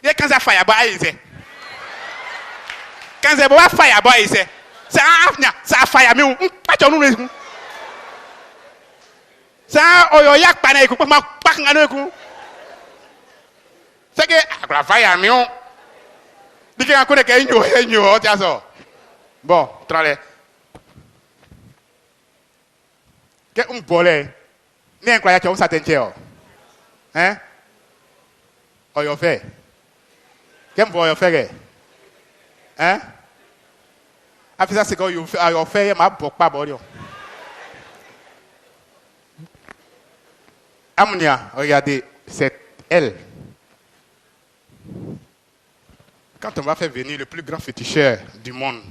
Speaker 3: Il y a quand ça failli à bas ici. Quand ça va failli à bas ici. C'est un afnia, ça a failli à nous. Pas de nous. Ça, on y a pas de pas de c'est que la faille à nous. Dis qu'il y a un coup de caillou, tiens ça. Bon, tralé. Qu'est-ce qu'on bolait? N'est-ce pas que ça t'intéresse? Hein? On y a fait. Qu'est-ce qu'on y a fait? Hein? Après ça, c'est quand il a fait, ma boque pas bon. Amonia, regardez, c'est elle. Quand on va faire venir le plus grand féticheur du monde,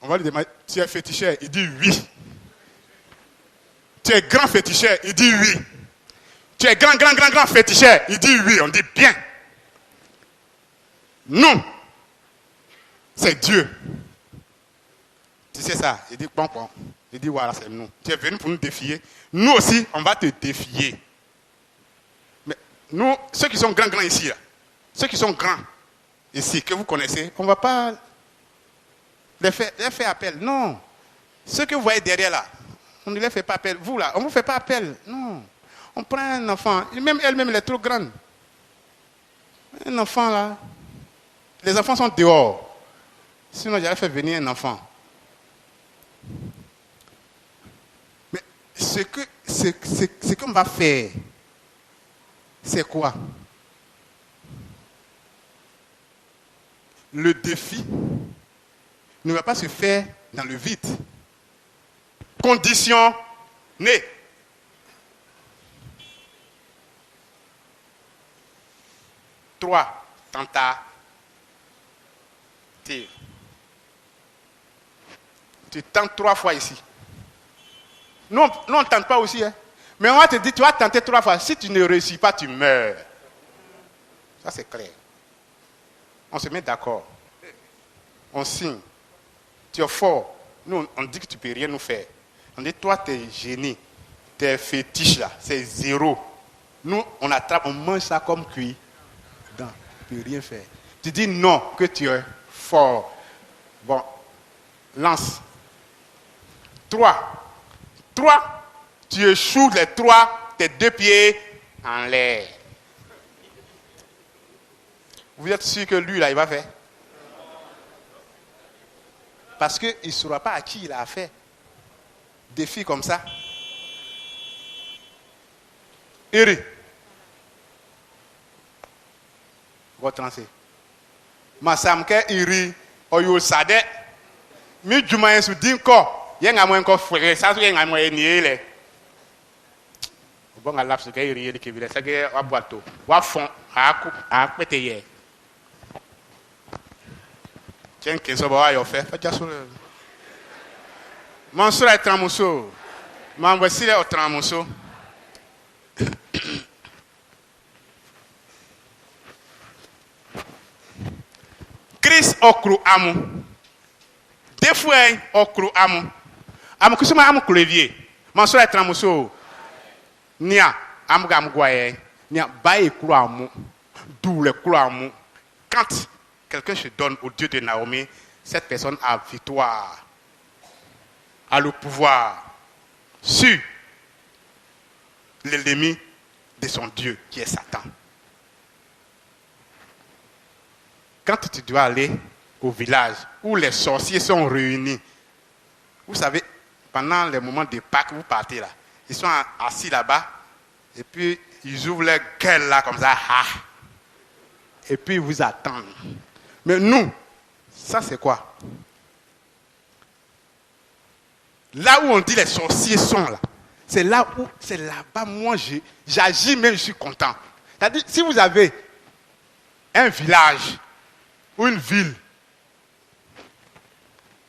Speaker 3: on va lui demander, tu es féticheur? Il dit oui. Tu es grand féticheur? Il dit oui. Tu es grand féticheur? Il dit oui. On dit bien. Non, c'est Dieu. Tu sais ça? Il dit bon. Il dit voilà, c'est nous. Tu es venu pour nous défier. Nous aussi, on va te défier. Mais nous, ceux qui sont grands ici, là, ceux qui sont grands ici, que vous connaissez, on ne va pas les faire appel. Non. Ceux que vous voyez derrière là, on ne les fait pas appel. Vous là, on ne vous fait pas appel. Non. On prend un enfant. Même elle-même, elle est trop grande. Un enfant là. Les enfants sont dehors. Sinon, j'allais faire venir un enfant. Mais ce qu'on va faire, c'est quoi? Le défi ne va pas se faire dans le vide. Conditionné. Trois tentatives. Tu tentes 3 fois ici. Nous, on ne tente pas aussi. Hein. Mais on va te dire, tu vas tenter 3 fois. Si tu ne réussis pas, tu meurs. Ça, c'est clair. On se met d'accord. On signe. Tu es fort. Nous, on dit que tu ne peux rien nous faire. On dit, toi, tu es génie. Tes fétiches, là, c'est 0. Nous, on attrape, on mange ça comme cuit. Tu ne peux rien faire. Tu dis non, que tu es fort. Bon, lance. 3. Tu échoues les 3, tes 2 pieds en l'air. Vous êtes sûr que lui, là, il va faire? Parce qu'il ne saura pas à qui il a affaire. Des filles comme ça. Iri. Votre lancé. Masamke iri. Oyo sade. Mi jumayen su dinko. Yenga mwen ko frère. Ça yenga mwen niele. Bon, à l'abs de iri qui vient. Ça que wa boato. Wa fond. A pété. Tiens, qu'est-ce que vous avez fait? Mon soeur est tramusso. Mon voici est au tramusso. Chris okru amu. Des fois, okru amu. Amu kusuma amu klevier. Mon soeur est tramusso. Nia, amu gamu guaye. Nia, baye kru amu. D'où le kru amu. Quand quelqu'un se donne au Dieu de Naomi, cette personne a victoire, a le pouvoir sur l'ennemi de son Dieu, qui est Satan. Quand tu dois aller au village où les sorciers sont réunis, vous savez, pendant les moments de Pâques, vous partez là, ils sont assis là-bas, et puis ils ouvrent leur gueule là comme ça, et puis ils vous attendent. Mais nous, ça c'est quoi? Là où on dit les sorciers sont là, c'est là-bas, moi j'agis même, je suis content. C'est-à-dire, si vous avez un village ou une ville,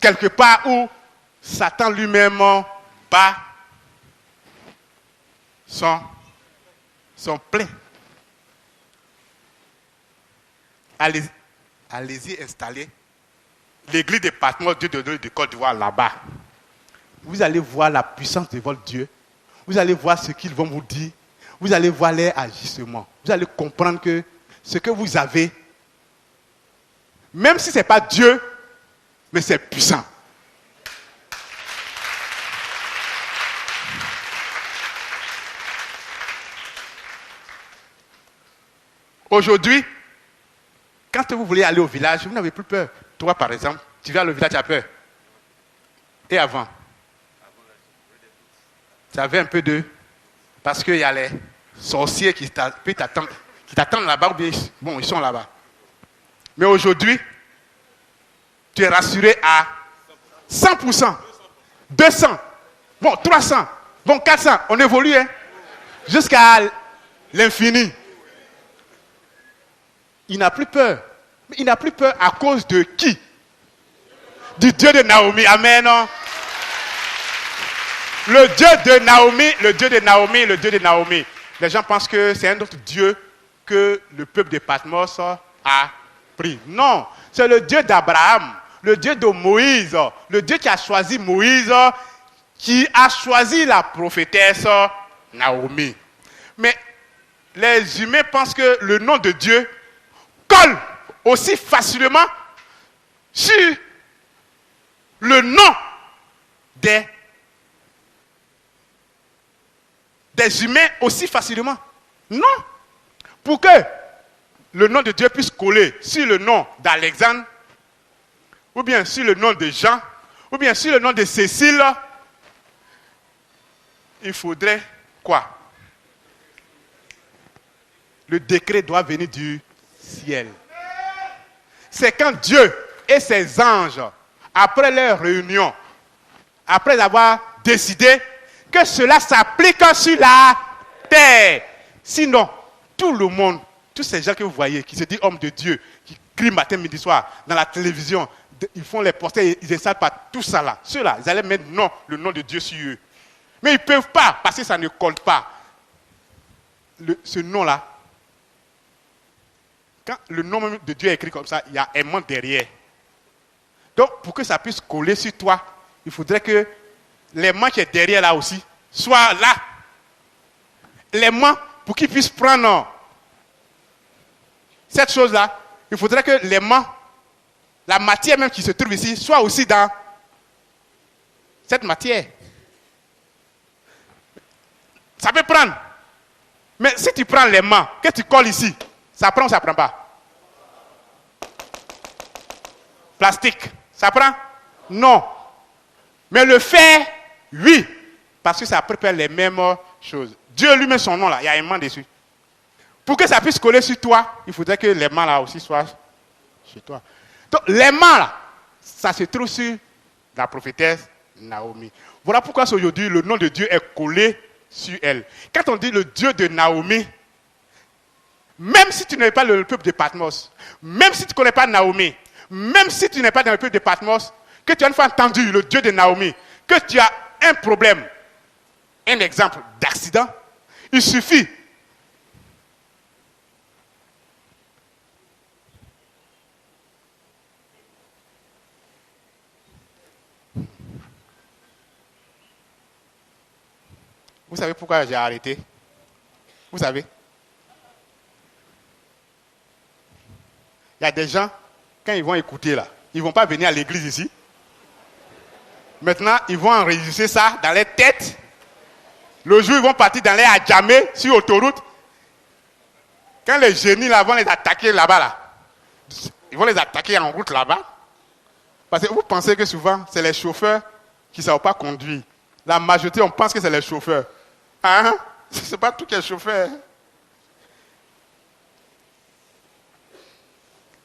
Speaker 3: quelque part où Satan lui-même bat son plein, allez-y installer l'église de Patmos, Dieu de Côte d'Ivoire là-bas. Vous allez voir la puissance de votre Dieu. Vous allez voir ce qu'ils vont vous dire. Vous allez voir leurs agissements. Vous allez comprendre que ce que vous avez, même si ce n'est pas Dieu, mais c'est puissant. Aujourd'hui, quand vous voulez aller au village, vous n'avez plus peur. Toi, par exemple, tu viens au village, tu as peur. Et avant, tu avais un peu de... Parce qu'il y a les sorciers qui t'attendent là-bas, ou bien, bon, ils sont là-bas. Mais aujourd'hui, tu es rassuré à 100%, 200, bon, 300, bon, 400. On évolue, hein, jusqu'à l'infini. Il n'a plus peur. Mais il n'a plus peur à cause de qui? Du Dieu de Naomi. Amen. Non? Le Dieu de Naomi, le Dieu de Naomi, le Dieu de Naomi. Les gens pensent que c'est un autre Dieu que le peuple de Patmos a pris. Non, c'est le Dieu d'Abraham, le Dieu de Moïse, le Dieu qui a choisi Moïse, qui a choisi la prophétesse Naomi. Mais les humains pensent que le nom de Dieu colle aussi facilement sur le nom des humains aussi facilement. Non. Pour que le nom de Dieu puisse coller sur le nom d'Alexandre, ou bien sur le nom de Jean, ou bien sur le nom de Cécile, il faudrait quoi? Le décret doit venir du ciel. C'est quand Dieu et ses anges, après leur réunion, après avoir décidé que cela s'applique sur la terre. Sinon, tout le monde, tous ces gens que vous voyez, qui se disent hommes de Dieu, qui crient matin, midi, soir, dans la télévision, ils font les posters, ils installent pas tout ça là. Ceux-là, ils allaient mettre le nom de Dieu sur eux. Mais ils ne peuvent pas, parce que ça ne colle pas. Ce nom-là, quand le nom même de Dieu est écrit comme ça, il y a aimant derrière. Donc, pour que ça puisse coller sur toi, il faudrait que l'aimant qui est derrière là aussi soit là. L'aimant, pour qu'il puisse prendre cette chose-là, il faudrait que l'aimant, la matière même qui se trouve ici, soit aussi dans cette matière. Ça peut prendre. Mais si tu prends l'aimant, que tu colles ici, ça prend ou ça ne prend pas? Plastique, ça prend? Non. Mais le fer, oui. Parce que ça prépare les mêmes choses. Dieu lui met son nom là, il y a un aimant dessus. Pour que ça puisse coller sur toi, il faudrait que l'aimant là aussi soit chez toi. Donc l'aimant là, ça se trouve sur la prophétesse Naomi. Voilà pourquoi aujourd'hui le nom de Dieu est collé sur elle. Quand on dit le Dieu de Naomi, même si tu n'es pas le peuple de Patmos, même si tu ne connais pas Naomi, même si tu n'es pas dans le peuple de Patmos, que tu as une fois entendu le Dieu de Naomi, que tu as un problème, un exemple d'accident, il suffit Vous savez pourquoi j'ai arrêté? Vous savez? Il y a des gens, quand ils vont écouter là, ils ne vont pas venir à l'église ici. Maintenant, ils vont enregistrer ça dans les têtes. Le jour, ils vont partir dans les Adjamé sur l'autoroute. Quand les génies là vont les attaquer là-bas, là, ils vont les attaquer en route là-bas. Parce que vous pensez que souvent, c'est les chauffeurs qui ne savent pas conduire. La majorité, on pense que c'est les chauffeurs. Hein? Ce n'est pas tous les chauffeurs.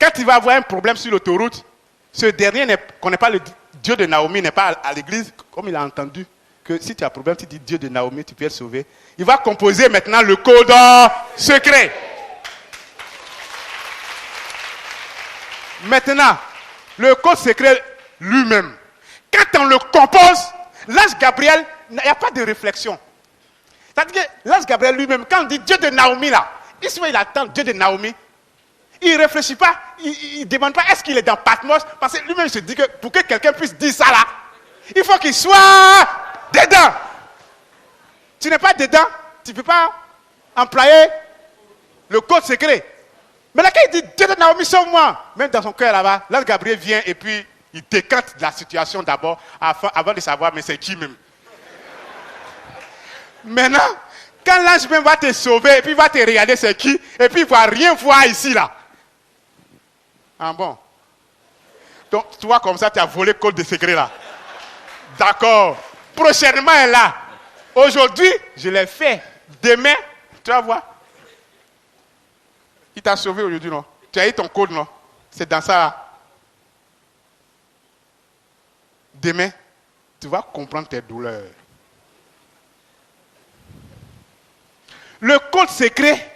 Speaker 3: Quand il va avoir un problème sur l'autoroute, ce dernier ne connaît pas le Dieu de Naomi, n'est pas à l'église, comme il a entendu que si tu as un problème, tu dis Dieu de Naomi, tu peux être sauvé. Il va composer maintenant le code secret. Maintenant, le code secret lui-même, quand on le compose, l'ange Gabriel, il n'y a pas de réflexion. C'est-à-dire que l'ange Gabriel lui-même, quand on dit Dieu de Naomi là, il attend Dieu de Naomi. Il ne réfléchit pas, il ne demande pas est-ce qu'il est dans Patmos, parce que lui-même se dit que pour que quelqu'un puisse dire ça là, il faut qu'il soit dedans. Tu n'es pas dedans, tu ne peux pas employer le code secret. Mais là, quand il dit Dieu de Naomi, sauve-moi, même dans son cœur là-bas, l'ange Gabriel vient et puis il décante la situation d'abord avant de savoir mais c'est qui même. Maintenant, quand l'ange même va te sauver et puis va te regarder c'est qui, et puis il ne va rien voir ici là. Ah bon? Donc, toi comme ça, tu as volé le code de secret là. D'accord. Prochainement, elle est là. Aujourd'hui, je l'ai fait. Demain, tu vas voir. Il t'a sauvé aujourd'hui, non? Tu as eu ton code, non? C'est dans ça là. Demain, tu vas comprendre tes douleurs. Le code secret,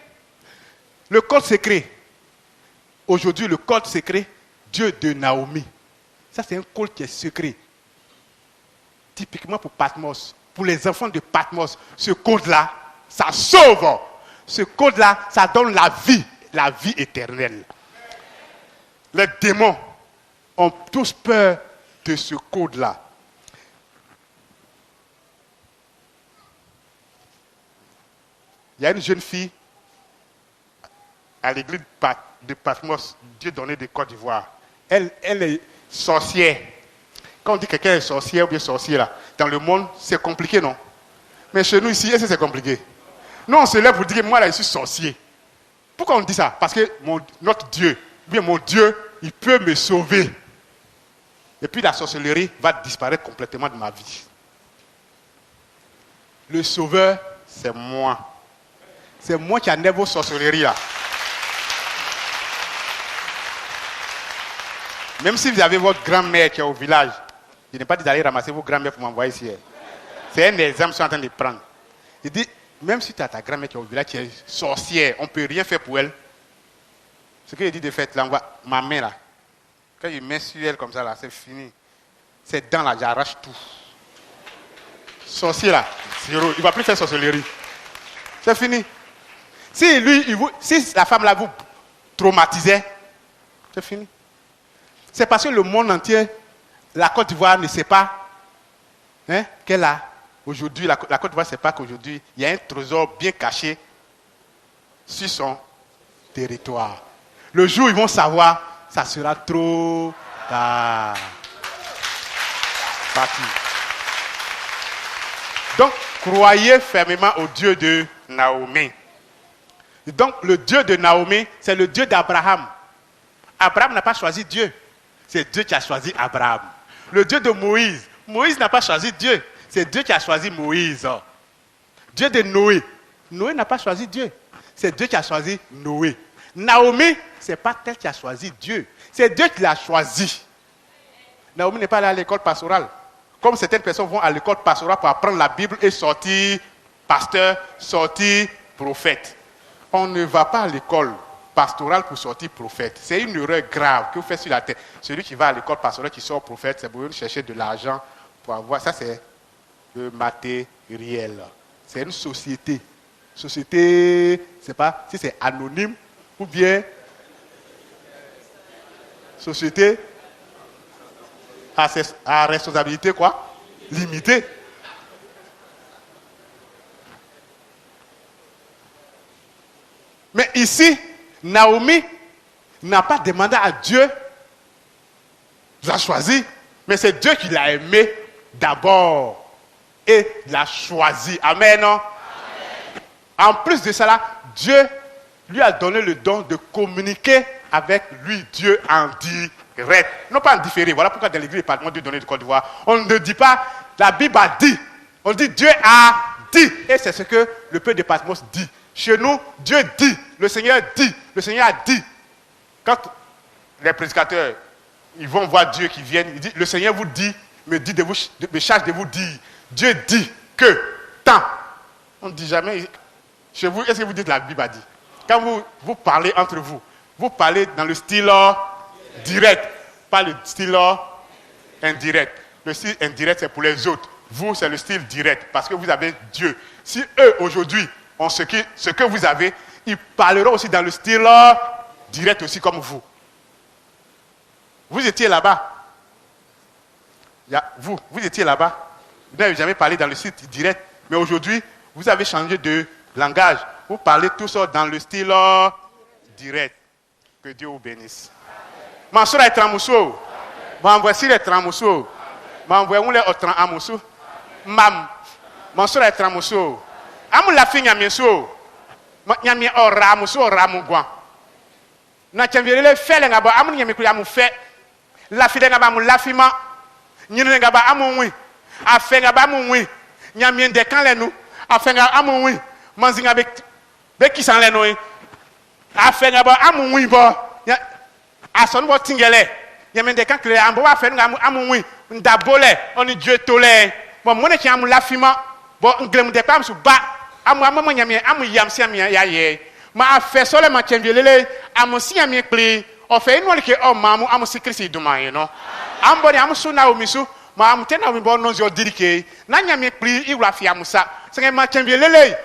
Speaker 3: aujourd'hui le code secret, Dieu de Naomi. Ça c'est un code qui est secret. Typiquement pour Patmos, pour les enfants de Patmos, ce code-là, ça sauve. Ce code-là, ça donne la vie éternelle. Les démons ont tous peur de ce code-là. Il y a une jeune fille à l'église de Patmos, Dieu donné de Côte d'Ivoire. Elle est sorcière. Quand on dit que quelqu'un est sorcière ou bien sorcier là, dans le monde, c'est compliqué, non? Mais chez nous ici, est-ce que c'est compliqué? Nous, on se lève pour dire, moi là, je suis sorcier. Pourquoi on dit ça? Parce que notre Dieu, bien mon Dieu, il peut me sauver. Et puis la sorcellerie va disparaître complètement de ma vie. Le sauveur, c'est moi. C'est moi qui enlève vos sorcelleries là. Même si vous avez votre grand-mère qui est au village, je n'ai pas dit d'aller ramasser vos grand-mères pour m'envoyer ici. C'est un exemple que je suis en train de prendre. Il dit, même si tu as ta grand-mère qui est au village, qui est sorcière, on ne peut rien faire pour elle. Ce qu'il dit de fait, là, ma main là, quand il met sur elle comme ça là, c'est fini. C'est dents là, j'arrache tout. Sorcier là, Zéro. Il ne va plus faire sorcellerie. C'est fini. Si la femme là vous traumatisait, c'est fini. C'est parce que le monde entier, la Côte d'Ivoire ne sait pas qu'elle a aujourd'hui, la Côte d'Ivoire ne sait pas qu'aujourd'hui, il y a un trésor bien caché sur son territoire. Le jour où ils vont savoir, ça sera trop tard. Parti. Donc, croyez fermement au Dieu de Naomi. Donc, le Dieu de Naomi, c'est le Dieu d'Abraham. Abraham n'a pas choisi Dieu. C'est Dieu qui a choisi Abraham. Le Dieu de Moïse. Moïse n'a pas choisi Dieu. C'est Dieu qui a choisi Moïse. Dieu de Noé. Noé n'a pas choisi Dieu. C'est Dieu qui a choisi Noé. Naomi, ce n'est pas elle qui a choisi Dieu. C'est Dieu qui l'a choisi. Naomi n'est pas allée à l'école pastorale. Comme certaines personnes vont à l'école pastorale pour apprendre la Bible et sortir pasteur, sortir prophète. On ne va pas à l'école pastorale pour sortir prophète. C'est une erreur grave que vous faites sur la tête. Celui qui va à l'école pastorale qui sort prophète, c'est pour chercher de l'argent pour avoir. Ça, c'est le matériel. C'est une société. Société, je ne sais pas si c'est anonyme ou bien société à responsabilité quoi? Limitée. Mais ici, Naomi n'a pas demandé à Dieu de la choisir, mais c'est Dieu qui l'a aimé d'abord et l'a choisi. Amen. Non? Amen. En plus de cela, Dieu lui a donné le don de communiquer avec lui, Dieu en direct. Non pas en différé. Voilà pourquoi dans l'église département de donner de Côte d'Ivoire, on ne dit pas la Bible a dit. On dit Dieu a dit. Et c'est ce que le peuple de Patmos dit. Chez nous, Dieu dit. Le Seigneur dit. Le Seigneur a dit. Quand les prédicateurs ils vont voir Dieu qui vient, il dit, le Seigneur vous dit, me charge de vous dire. Dieu dit que tant. On ne dit jamais. Chez vous, est-ce que vous dites la Bible a dit? Quand vous parlez entre vous, vous parlez dans le style direct, pas le style indirect. Le style indirect, c'est pour les autres. Vous, c'est le style direct, parce que vous avez Dieu. Si eux, aujourd'hui, ont ce que vous avez, ils parleront aussi dans le style direct aussi comme vous. Vous étiez là-bas. Vous étiez là-bas. Vous n'avez jamais parlé dans le style direct. Mais aujourd'hui, vous avez changé de langage. Vous parlez tous dans le style direct. Que Dieu vous bénisse. Mansour est tramousso. Voici les tramousso. M'envoyez-vous les autres amousso. Mam. Mansour est tramousso. Amu la fin yamieso. Nyami ora amousso ora mugwa. Na chamvirele fele ngaba amu nyami ku yamu fe. La fide ngaba mu lafima. Nyine ngaba amu wi. Afe ngaba amu wi. Nyami de kan le nu. Afe ngaba amu wi. Manzinga be kisan le no. Afe ngaba amu wi bo. Ason bo tingele. Nyami de kan kle ambo afe ngaba amu wi. Ndabole oni Dieu tole. Bon mone ki amu lafima. Bon nglem de pam su ba. Amu nyami amu yamsi ami ya ye. Ma afe sole ma chemvelele amu si ami kli. Ofe inu like o mamu amu sikrisi duma you know. Amboni amu suna omisu ma amu tena wimbo nonzi odirike. Na nyami kli iwa fi amusa. Senge ma chemvelele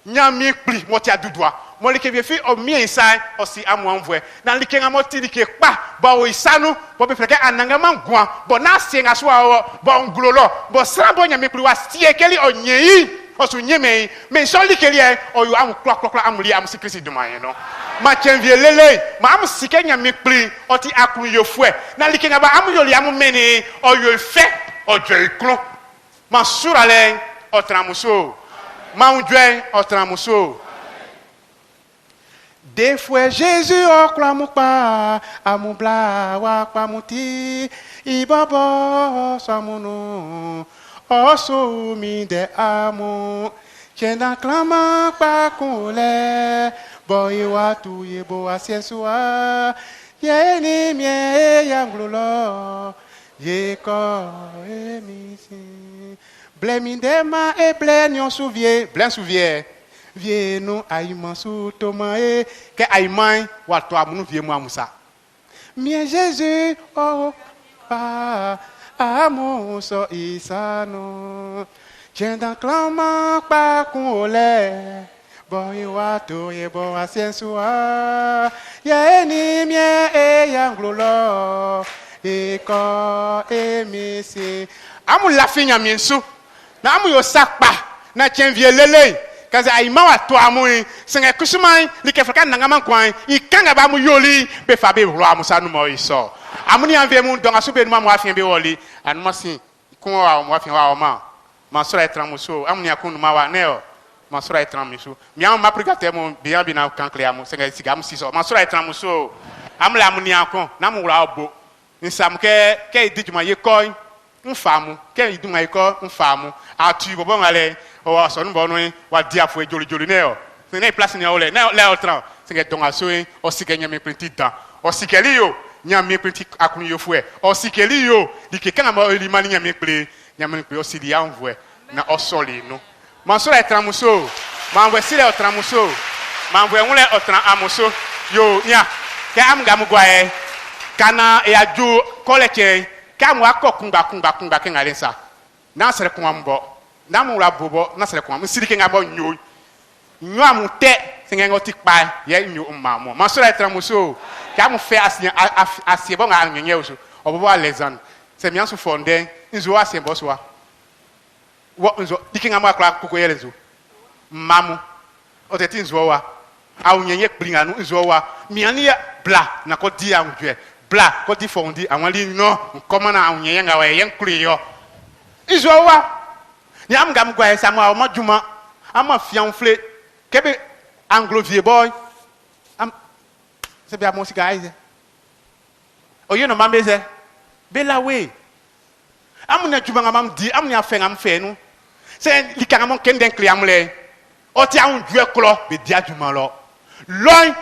Speaker 3: nyami kli moti adudwa. Mo like vie fi o mi inside o si amu anvwe. Na like nga moti like pa ba o isanu bo be freke ananga mangwa bo na senga so bo ngulolo bo srambo nyami kli wa sie keli o nyei o su nyeme me so like li o yo amu klok amuli amu sikrisi duma you know. Ma chenvie lele ma amu sike nyami kli o ti akun yo fue na like nga ba amu yo li amu meni o yo fe o je iklo ma surale o tramuso ma unjwe o tramuso. Des fois Jésus o klamu pa amu bla wa pamuti ibabo samunu o sumi de amu chena klama pa kule boy wa tu ye bo asiesua ye ni mie yanglulo ye ko emisi blemindema e blenyon souvie blen souvie vie nous aïman sous tomae que aïman wa to amunu vie mo amusa mien Jésus oh pa amo so isano Tiens dans clama pas qu'on l'est. Bon iwato ye bon asiensua. Ya enimie e yanglolo. E ko e misi. Amu la finya minsu. Na amu yo sakpa. Na tien vie lele. Kaza aima wa to amu. Senga kusumai. Like fraka nangama kwai. Ikanga ba mu yoli. Be fabe ro amu sa no mo iso. Amu ni anve mu donga so be no mu afien be woli. Anu mo sin. Kun wa mu afien wa o ma. Masura etramuso. Amu ni akunu ma wa neo. Masura etramuso. Mi am ma prigate mo bian bi na kan clear mo. Senga siga mu siso. Masura etramuso. Amu la mu ni akon. Na mu ra obo. Nsam ke idijuma ye koy. Nfamu ke iduma ye ko nfamu. Atu bobo ngale. O so nbo no wa dia fo joli neo. Se ne place ni o le. Na le o tran. Senga donga so o sigenya me printi dan. O sikeli yo. Nyame printi akunu yo fo e. O sikeli yo. Dike kana ma eli mani nyame ple. Nyame ple o sili ya nvo e. Na o soli no. Mansura etramuso. Manwe sile o tramuso. Manwe nwule o tran amuso. Yo nya. Ke am ga mu gwa e. Kana e aju koleche. Ka mu akọ kungba ke ngale sa. Na sere kwa mbo. Na mu ra bobo na sere kwa mu siri ke ngabo nyo. Nyo amu te singa ngoti pa ye nyo umamo. Mansura etramuso. Ka mu fe asie bo nga nyenye oso. Obobo alezan. Se mi ansu fonde nzo asie bo so wa. Wo nzo dikinga mu akla koko yele nzo. Mamu. O te tin nzo wa. Awu nyenye kplinga nu nzo wa. Mi ani ya bla na ko di anjwe. Bla ko di fondi awon li no nkoma na awu nyenye nga wa yen kuri yo. Nzo wa. Ni am gam gwa esa mu awu majuma. Ama fianfle kebe anglo vie boy. Am se bia mo sika aize. Oye no mambeze. Bela we. Amu na juba ngamam di amu ya fe ngam fe nu. Se likanga mon kenden kliam le. Oti a un due klo be dia juma lo. Loin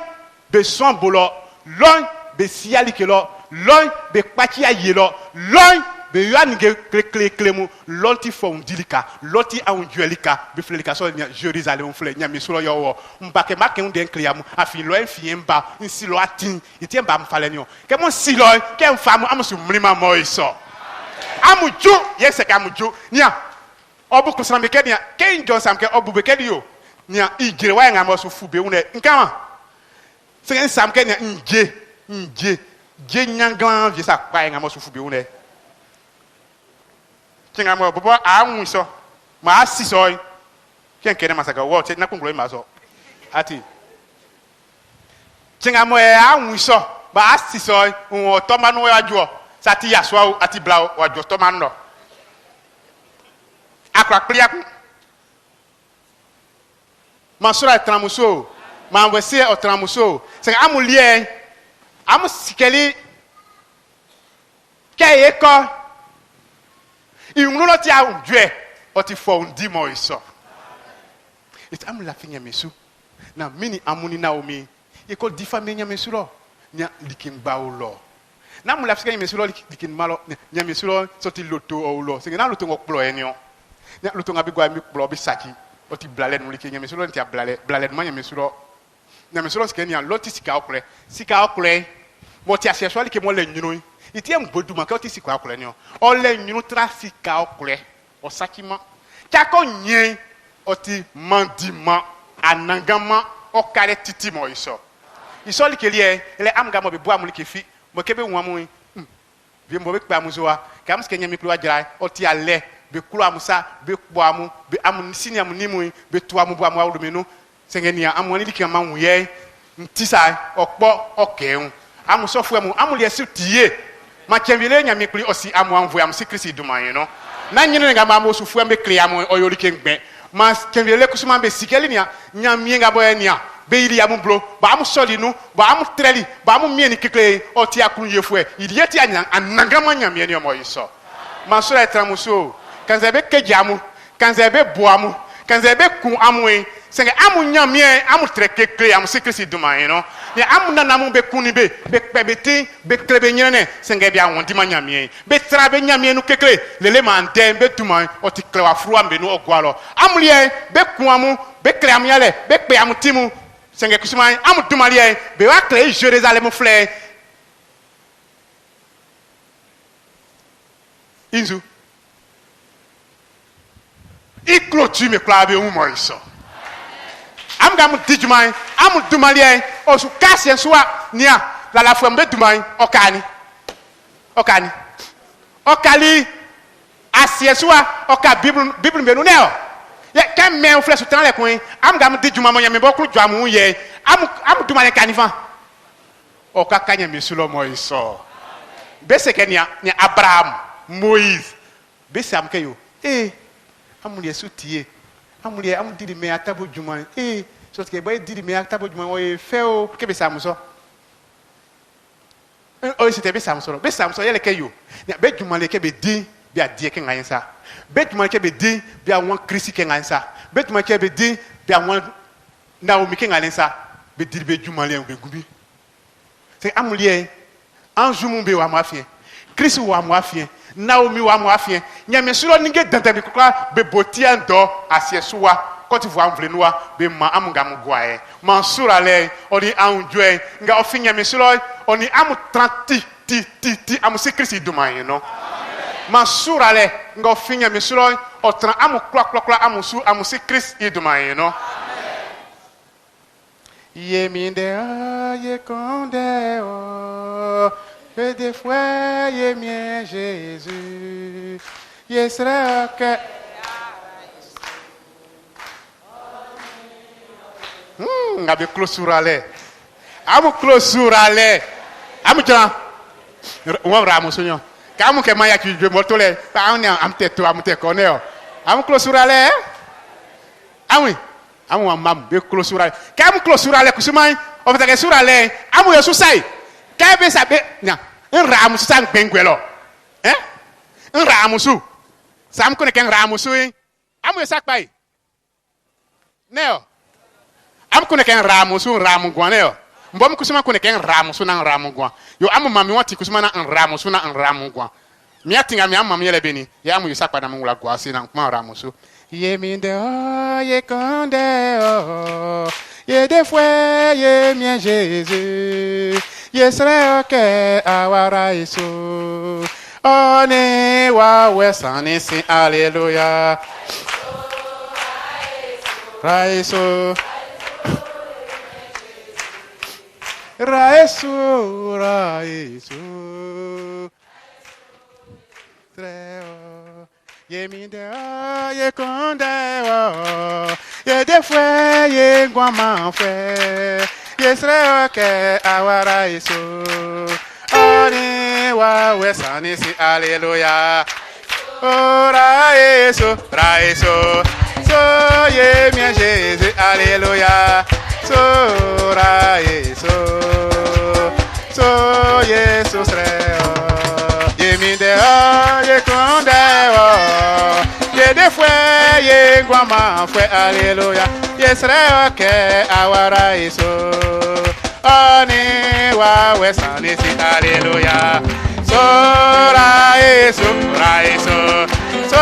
Speaker 3: be son bolo, loin be siali ke lo, loin be pati aye lo, loin be yan kle mu, loti fo undilika, loti a un duelika, be flelika so nya Jerusalem fle nya misulo yo wo. Mbake make un den kliam afi lo enfie mba, nsi lo atin, iti mba mfale ni o. Ke mon silo ke mfamu amusu mlima mo iso. Amuju yese ka amuju nya obu kusamba ke nya ke njon sam ke obu be ke dio nya igire wa nga mo so fube une nkama se sam ke nya nje nyanglan vie sa kwa nga mo so fube une kinga mo bobo anwu so ma asiso ken kene masaka wo te na kungulo ma so ati kinga mo anwu so ba asiso won to manu wa jo sati yaswa ati bla wa jo to manu akra kliak Mansura etramuso. Manwese otramuso. Se amulie. Amu sikeli. Ke eko. Inuno ti a unjwe. Oti fo undi mo iso. It amu la finya mesu. Na mini amuni na omi. Eko difa menya mesuro. Nya likin ba ulo. Na mu la finya mesuro likin malo. Nya mesuro soti loto o ulo. Se na loto ngokplo enyo. Nya loto ngabigwa mi kplo bi saki. Oti blalen mulike nyamesuro ntia blalen ma nyamesuro nyamesuro skeni an loti sika okre moti aseswali ke mo le nyunu itiem boduma ka oti sika okre ni o le nyunu tra sika okre o sakima chako nye oti mandima anangama o kare titi mo iso like liye ele amga mo be bo amulike fi mo kebe nwamu bi mo be pa muzoa kam skenya mi plo ajira oti ale be kulu amusa be kpo amu be amu sini amu nimu be to amu bo amu awdomenu sengenia amu ni dikama wuye ntisa okpo okeun amu sofu amu amu le sitie ma chemvile nya mi kuli osi amu anvu amu sikrisi duman no na nyine nga ma sofu ambe kli amu oyori kengbe ma chemvile kusuma be sikeli nya mi nga boye nia be iri amu blo ba amu soli nu ba amu treli ba amu mieni kekle oti akunu yefue idieti anya anangama nya mieni omo iso Mansura etramuso kanzebe kejamu kanzebe boamu kanzebe ku amwe senge amu nyamie amu trekekle amu sikrisi duma you know ya amu nanamu be kuni be pebeti be klebe nyene senge bia wondi manyamie be trabe nyamie nu kekle lele mande be duma oti klewa fru ambe nu ogwalo amu lie be ku amu be kle amu yale be pe amu timu senge kusuma amu duma lie be wa kle Jerusalem fle inzu I clôture me clave un moïse. Am gamu dijumai, am dumalien, o su kasien soa nia la femme dumai okani. Okani. Okali asie soa oka bible me no neo. Ye kan me o fle so tan le kun am gamu dijuma mo yame boku dwamu ye am dumalien kanivan. Oka kanya me sulo moïse. Bese kenya ni Abraham, Moïse. Bese am keyo. Amulie soutie. Amulie am didi me atabo djuma. So que boy didi me atabo djuma o feo ke be samuso. O c'était be samuso. Be samuso yele keyo. Be djuma le ke be di bi adie ke ngansa. Be djuma ke be di bi awon Christ ke ngansa. Be djuma ke be di bi awon Naomi ke ngansa. Be didi be djuma le be gubi. C'est amulie en jour be wa mafien. Christ wa mafien. Naomi wa mwafien nyame suro ninge dantabi kokla be botia ndo asiesuwa koti vo amvle noa be ma amunga mugwae mansura le oni anjwe nga ofinya me suro oni amu 30 ti amu sikrisi dumaye no mansura le nga ofinya me suro otra amu kla amu sikrisi dumaye no ye minde ye konde o que des fois, il mien Jésus, il sera que. Abe closurale. Amu closurale. Amu jana. Ou ramu sonyo. Kamu ke maya ki je motole. Pa on am teto am te koneo. Amu closurale. Amu mam be closurale. Kamu closurale kusumai. O fete surale. Amu yesu sai. Kebe sabe nya nramusu sang benguelo nramusu sam ko ne ken ramusu amu esakpai neo am ko ne ken ramusu ramu gwaneo mbom kusuma ko ne ken ramusu na ramu gwan yo amu mami wati kusuma na ramusu na ramu gwan mi atinga mi amma mi yele beni ya amu yesakpa na mungula gwa si na kuma ramusu ye minde o ye konde o ye de fois ye mien Jésus. Yesre ke awara iso one wa wesani si hallelujah raiso treo ye minde ye konde ye de fue ye guama fue Yesre ke awara iso oni wa wesani si hallelujah raiso so ye mien Jésus hallelujah so raiso so Jesus reo ye minde ye konde ye de fue ye guama fue hallelujah Yesre ke awara iso oni wa wesani si hallelujah so raiso so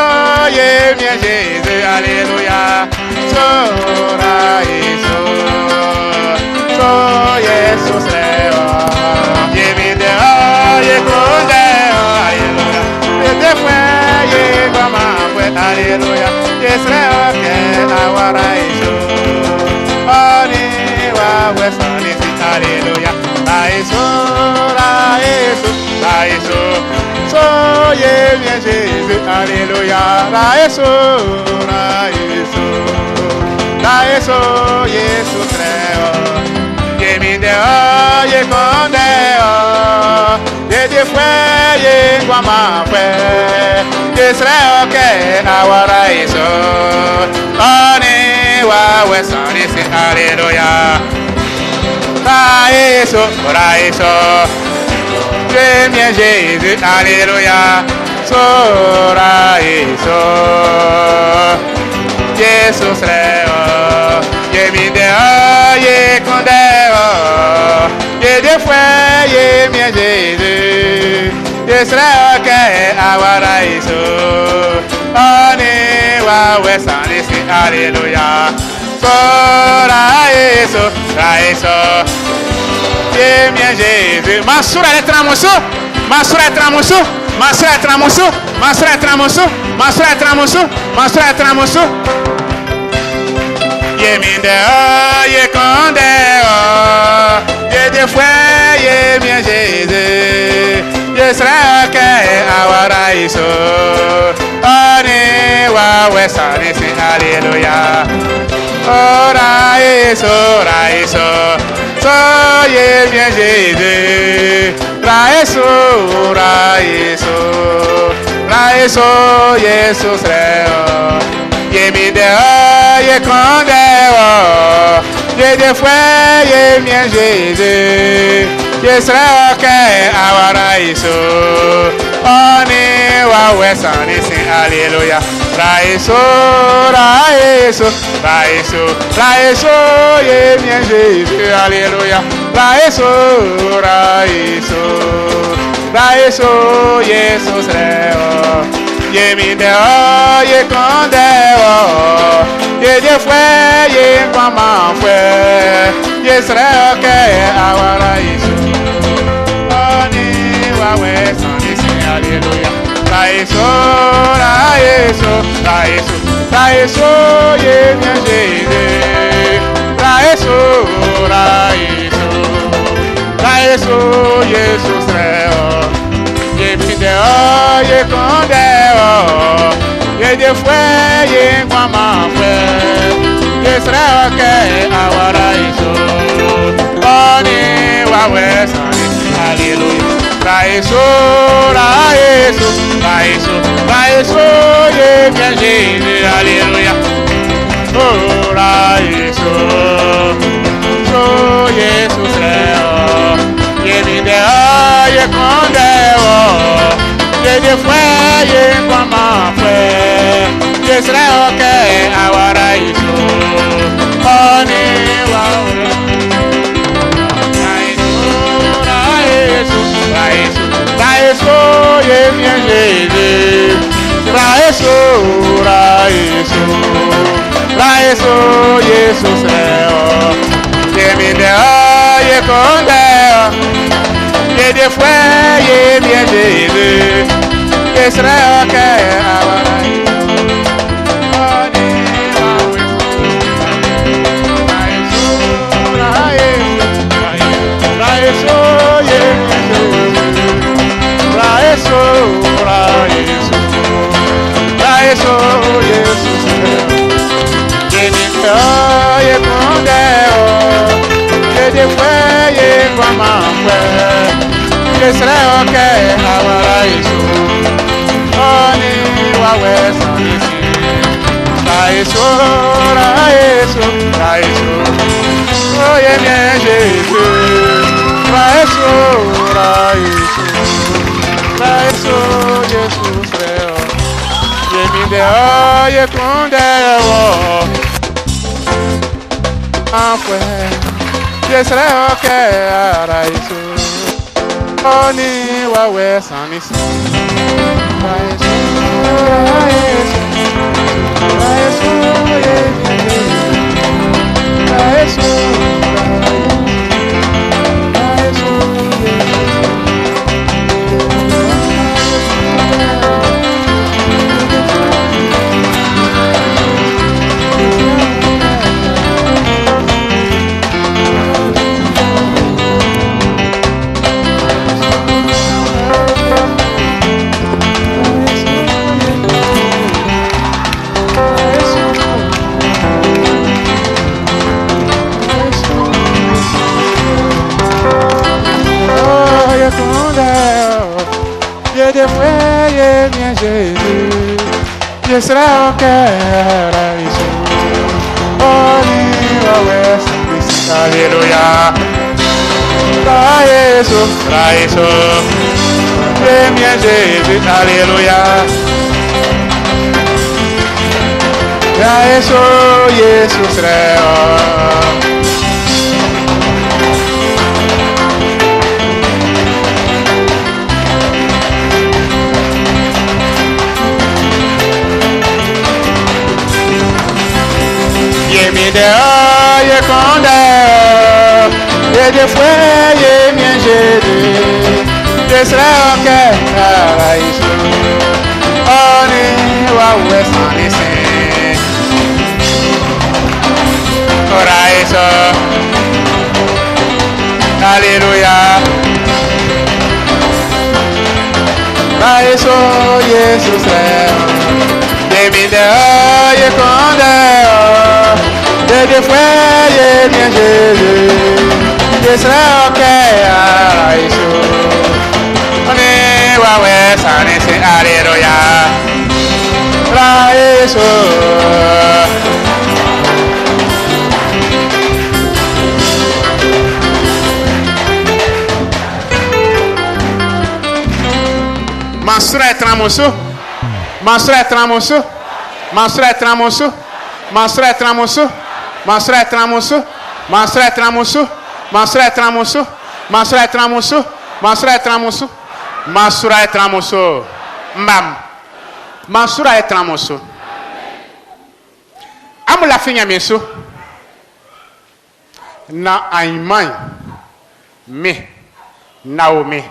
Speaker 3: ye mien Jésus hallelujah so raiso so Jesus reo ye minde ye konde hallelujah ye de fue ye guama fue hallelujah Yesre ke awara iso oni wa wesani si hallelujah raiso so ye mien Jésus hallelujah raiso Jesus creo ye minde ye konde ye de fue ye guama fue Yesre ke awara iso oni wa wesani si hallelujah raiso ye mien Jésus hallelujah so raiso Jesus reo ye minde ye konde ye de fue ye mien Jésus Yesre ke awara iso oni wa wesani si hallelujah so raiso ye mien Jésus masura le tramoso Masra tramoso, masra tramoso, masra tramoso, masra tramoso. Ye minde o, ye konde o, ye de fue, ye mi Jésus. Ye sera que awara iso, ani wa wesa ni sing hallelujah. Ora iso, so ye mi Jésus. Ra eso, Jesus reo. Ye mi deo, ye condeo. Ye de fue, ye mi Jésus. Ye sera que awara iso. Oni wa wesa ni sing hallelujah. Ra eso, ye mi Jésus, hallelujah. Ra eso, Jesus reo. Ye mi deo, ye condeo. Ye de fue, ye como fue. Ye será que ahora hizo. Oni wa wesa ni sing hallelujah. Ra eso, ye mi Jésus. Ra eso, Jesus reo. Ye mi deo, ye condeo. Ye de fue, ye como fue. Ye será que ahora hizo. Oni wa wesa ni sing hallelujah. Ra eso, ye mi Jésus, hallelujah. Oh, ra eso, so Jesus reo. Ye mi deo, ye condeo. Ye de fue, ye como fue. Ye será que ahora hizo. Oni wa ra eso, ye mi Jésus. Ra eso, Jesus reo. Ye mi deo, ye condeo. Ye de fue, ye mi Jésus. Ye será que ahora eso, Jesus ye mi deo, ye condeo. Ye de fue, ye como fue. Ye será que ahora hizo. Oni wa wesa ni sing. Ra eso. Oye mi Jésus. Ra eso, Jesus reo. Ye mi deo, ye condeo. Ye será que ahora hizo. Oni wa wesa ni sing. Ra eso, ye mi Jésus. Ra eso. Ye de fue, ye mi Jésus. Ye será que ahora hizo. Oni wa wesa ni sing hallelujah. Ra eso, ye mi Jésus, hallelujah. Ra eso, Jesus reo. Ye mi deo, ye condeo. Ye de fue, ye mi Jésus. Ye será que ahora hizo. eso Jesus Demi de ye konde de fue ye bien Jésus Yesra okay eso One wa we sane se aleluya La eso Mansura est tramosso. Mansura est tramosso. Mansura est tramosso. Mansura est tramosso. Mansura est tramosso. Mansura est tramosso. Mansura est tramosso. Mansura est tramosso. Mansura est tramosso. Mansura est tramosso. Mam. Mansura est tramosso. Amu la finya meso. Na aimai. Me. Naomi.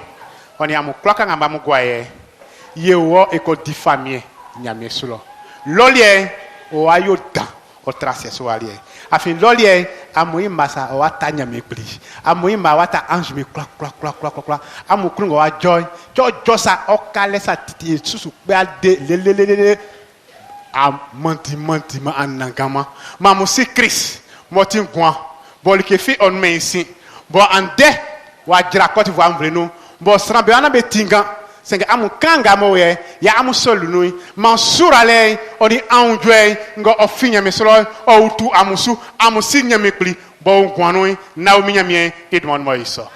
Speaker 3: On y a mon clock en bas mon goye. Yewo eko diffamé nyame sulo. Lolie o ayo dan o trace so alie. Afin lolie amoyi masa o ata nyame pli. Amoyi ma wata ange me clock. Amu krungo wa joy. Jojo sa o kale sa titi susu pe ade le. A manti ma anangama. Mamu si Chris motin gwan. Bon li ke fi on me ici. Bon ande wa dira ko ti vo amvreno. Bon srambe ana betinga senga amu kanga moye ya amu solunui mansura le oni anjwe ngo ofinya mesolo o utu amusu amusinya mekli bon gwanoi na ominya mie edmon moiso